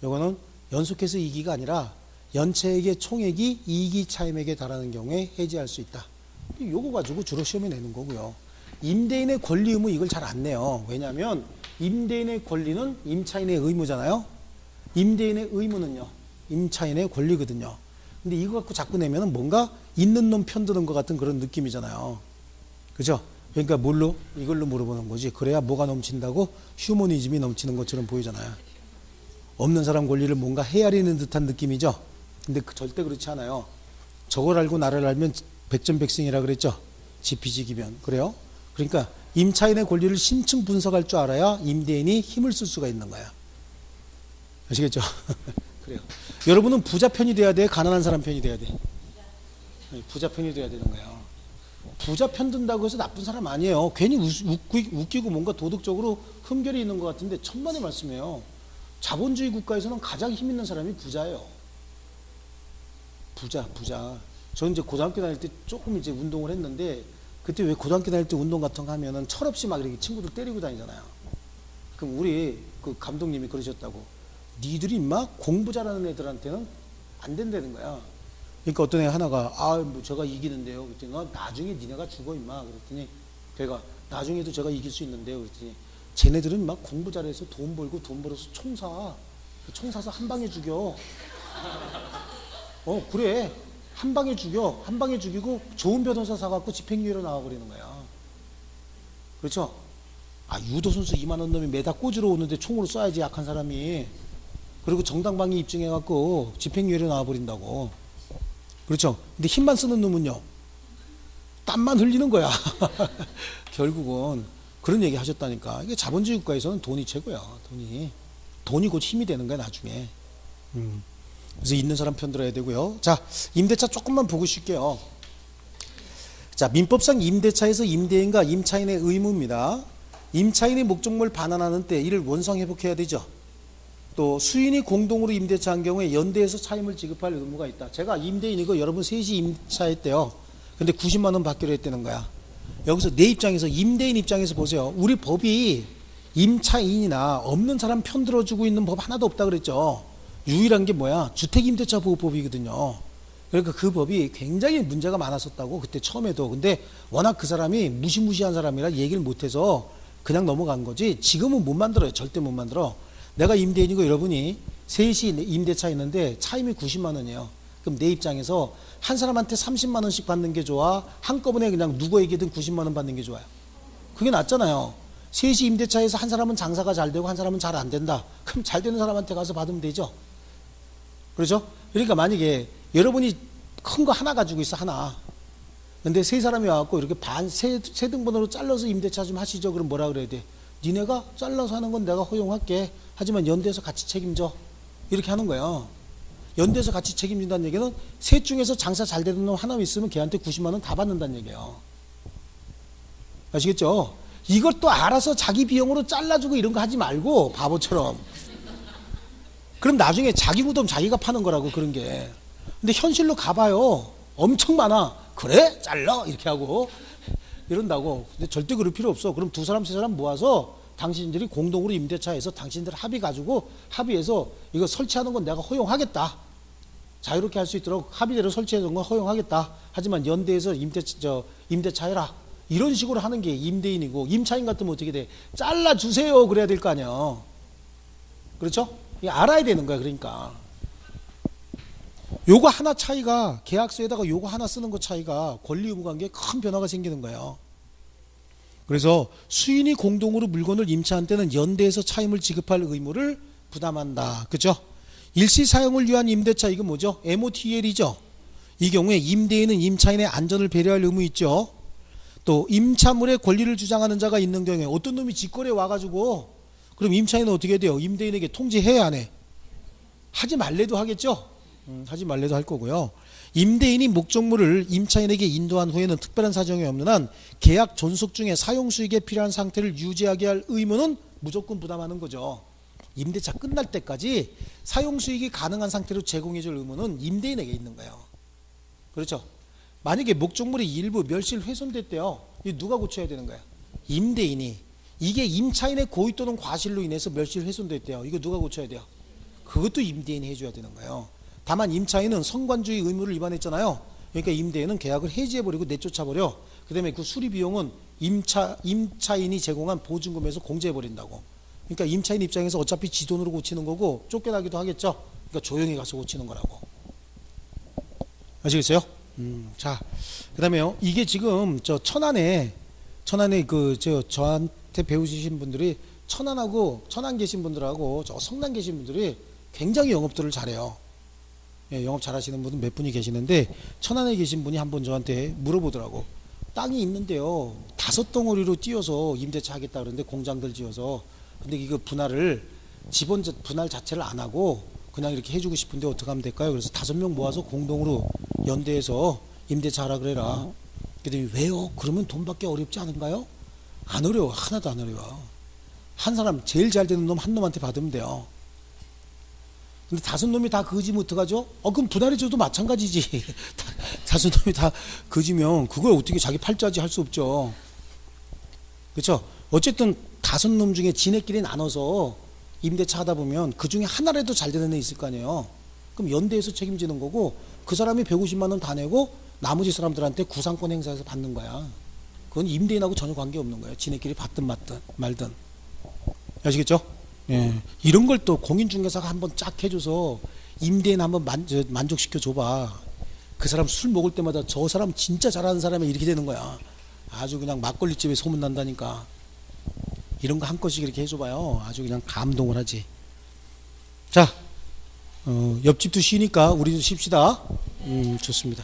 [SPEAKER 1] 요거는 연속해서 2기가 아니라 연체액의 총액이 2기 차임액에 달하는 경우에 해지할 수 있다. 요거 가지고 주로 시험에 내는 거고요. 임대인의 권리 의무 이걸 잘 안 내요. 왜냐하면 임대인의 권리는 임차인의 의무잖아요. 임대인의 의무는요 임차인의 권리거든요. 근데 이거 갖고 자꾸 내면은 뭔가 있는 놈 편드는 것 같은 그런 느낌이잖아요. 그죠? 그러니까 뭘로? 이걸로 물어보는 거지. 그래야 뭐가 넘친다고? 휴머니즘이 넘치는 것처럼 보이잖아요. 없는 사람 권리를 뭔가 헤아리는 듯한 느낌이죠. 근데 절대 그렇지 않아요. 저걸 알고 나를 알면 백전백승이라 그랬죠. 지피지기변. 그래요? 그러니까 임차인의 권리를 심층 분석할 줄 알아야 임대인이 힘을 쓸 수가 있는 거야. 아시겠죠? 그래요. 여러분은 부자 편이 돼야 돼? 가난한 사람 편이 돼야 돼? 부자 편이 돼야 되는 거야. 부자 편 든다고 해서 나쁜 사람 아니에요. 괜히 웃기고 뭔가 도덕적으로 흠결이 있는 것 같은데 천만의 말씀이에요. 자본주의 국가에서는 가장 힘 있는 사람이 부자예요. 부자. 저는 이제 고등학교 다닐 때 조금 이제 운동을 했는데, 그때 왜 고등학교 다닐 때 운동 같은 거 하면은 철없이 막 이렇게 친구들 때리고 다니잖아요. 그럼 우리 그 감독님이 그러셨다고. 니들이 막 공부 잘하는 애들한테는 안 된다는 거야. 그러니까 어떤 애 하나가 뭐 제가 이기는데요. 그랬더니 나중에 니네가 죽어 임마. 그랬더니 걔가 나중에도 제가 이길 수 있는데요. 그랬더니 쟤네들은 막 공부 잘해서 돈 벌고 돈 벌어서 총 사. 총 사서 한 방에 죽여. 그래. 한 방에 죽여. 한 방에 죽이고 좋은 변호사 사갖고 집행유예로 나와버리는 거야. 그렇죠? 유도 선수 이만한 놈이 매다 꽂으러 오는데 총으로 쏴야지 약한 사람이. 그리고 정당방위 입증해갖고 집행유예로 나와버린다고. 그렇죠? 근데 힘만 쓰는 놈은요, 땀만 흘리는 거야. 결국은 그런 얘기 하셨다니까. 이게 자본주의 국가에서는 돈이 최고야. 돈이 곧 힘이 되는 거야 나중에. 그래서 있는 사람 편 들어야 되고요. 자, 임대차 조금만 보고 쉴게요. 자, 민법상 임대차에서 임대인과 임차인의 의무입니다. 임차인이 목적물 반환하는 때 이를 원상 회복해야 되죠. 또 수인이 공동으로 임대차한 경우에 연대에서 차임을 지급할 의무가 있다. 제가 임대인이고 여러분 셋이 임차했대요. 근데 90만 원 받기로 했다는 거야. 여기서 내 입장에서, 임대인 입장에서 보세요. 우리 법이 임차인이나 없는 사람 편 들어주고 있는 법 하나도 없다 그랬죠. 유일한 게 뭐야? 주택임대차보호법이거든요. 그러니까 그 법이 굉장히 문제가 많았었다고, 그때 처음에도. 근데 워낙 그 사람이 무시무시한 사람이라 얘기를 못해서 그냥 넘어간 거지. 지금은 못 만들어요. 절대 못 만들어. 내가 임대인이고 여러분이 셋이 임대차 있는데 차임이 90만 원이에요. 그럼 내 입장에서 한 사람한테 30만 원씩 받는 게 좋아? 한꺼번에 그냥 누구에게든 90만 원 받는 게 좋아요? 그게 낫잖아요. 셋이 임대차에서 한 사람은 장사가 잘 되고 한 사람은 잘 안 된다. 그럼 잘 되는 사람한테 가서 받으면 되죠. 그렇죠? 그러니까 만약에 여러분이 큰 거 하나 가지고 있어, 하나. 근데 세 사람이 와갖고 이렇게 세 등분으로 잘라서 임대차 좀 하시죠. 그럼 뭐라 그래야 돼? 니네가 잘라서 하는 건 내가 허용할게. 하지만 연대에서 같이 책임져. 이렇게 하는 거예요. 연대에서 같이 책임진다는 얘기는 셋 중에서 장사 잘 되는 놈 하나 있으면 걔한테 90만 원 다 받는다는 얘기예요. 아시겠죠? 이걸 또 알아서 자기 비용으로 잘라주고 이런 거 하지 말고 바보처럼. 그럼 나중에 자기 무덤 자기가 파는 거라고, 그런 게. 근데 현실로 가봐요. 엄청 많아. 그래? 잘라? 이렇게 하고 이런다고. 근데 절대 그럴 필요 없어. 그럼 두 사람 세 사람 모아서 당신들이 공동으로 임대차에서 당신들 합의해서 이거 설치하는 건 내가 허용하겠다. 자유롭게 할 수 있도록 합의대로 설치해놓은 건 허용하겠다. 하지만 연대에서 임대차 해라. 이런 식으로 하는 게 임대인이고, 임차인 같으면 어떻게 돼? 잘라주세요. 그래야 될 거 아니야. 그렇죠? 이거 알아야 되는 거야. 그러니까 요거 하나 차이가, 계약서에다가 요거 하나 쓰는 거 차이가 권리 의무 관계에 큰 변화가 생기는 거예요. 그래서 수인이 공동으로 물건을 임차한 때는 연대에서 차임을 지급할 의무를 부담한다. 그죠? 일시 사용을 위한 임대차, 이건 뭐죠? MOTL이죠. 이 경우에 임대인은 임차인의 안전을 배려할 의무 있죠. 또 임차물의 권리를 주장하는 자가 있는 경우에 어떤 놈이 직거래 와가지고, 그럼 임차인은 어떻게 돼요? 임대인에게 통지해야 안 해? 하지 말래도 하겠죠? 하지 말래도 할 거고요. 임대인이 목적물을 임차인에게 인도한 후에는 특별한 사정이 없는 한 계약 존속 중에 사용수익에 필요한 상태를 유지하게 할 의무는 무조건 부담하는 거죠. 임대차 끝날 때까지 사용수익이 가능한 상태로 제공해줄 의무는 임대인에게 있는 거예요. 그렇죠? 만약에 목적물이 일부 멸실 훼손됐대요. 이거 누가 고쳐야 되는 거야? 임대인이. 이게 임차인의 고의 또는 과실로 인해서 멸실 훼손됐대요. 이거 누가 고쳐야 돼요? 그것도 임대인이 해줘야 되는 거예요. 다만 임차인은 성관주의 의무를 위반했잖아요. 그러니까 임대인은 계약을 해지해버리고 내쫓아버려. 그 다음에 그 수리비용은 임차인이 제공한 보증금에서 공제해버린다고. 그러니까 임차인 입장에서 어차피 지 돈으로 고치는 거고 쫓겨나기도 하겠죠. 그러니까 조용히 가서 고치는 거라고. 아시겠어요? 자, 그다음에요. 이게 지금 저 천안에 저한테 배우시신 분들이 천안 계신 분들하고 저 성남 계신 분들이 굉장히 영업들을 잘해요. 예, 영업 잘하시는 분은 몇 분이 계시는데 천안에 계신 분이 한번 저한테 물어보더라고. 땅이 있는데요. 5덩어리로 띄어서 임대차 하겠다 그러는데 공장들 지어서 근데 이거 분할 자체를 안 하고 그냥 이렇게 해주고 싶은데 어떻게 하면 될까요? 그래서 5명 모아서 공동으로 연대해서 임대차 하라 그래라. 근데 왜요? 그러면 돈 받기 어렵지 않은가요? 안 어려워. 하나도 안 어려워. 한 사람 제일 잘 되는 놈 한 놈한테 받으면 돼요. 근데 5놈이 다 거지면 어떡하죠? 그럼 분할해줘도 마찬가지지. 5놈이 다 거지면 그걸 어떻게 자기 팔자지 할 수 없죠. 그렇죠? 어쨌든 5놈 중에 지네끼리 나눠서 임대차 하다 보면 그 중에 하나라도 잘 되는 애 있을 거 아니에요. 그럼 연대에서 책임지는 거고 그 사람이 150만 원 다 내고 나머지 사람들한테 구상권 행사해서 받는 거야. 그건 임대인하고 전혀 관계없는 거예요. 지네끼리 받든 말든. 아시겠죠? 예. 이런 걸 또 공인중개사가 한번 쫙 해줘서 임대인 한번 만족시켜 줘봐. 그 사람 술 먹을 때마다 저 사람 진짜 잘하는 사람이 이렇게 되는 거야. 아주 그냥 막걸리집에 소문난다니까. 이런 거 한 건씩 이렇게 해줘봐요. 아주 그냥 감동을 하지. 자, 옆집도 쉬니까 우리도 쉽시다. 좋습니다.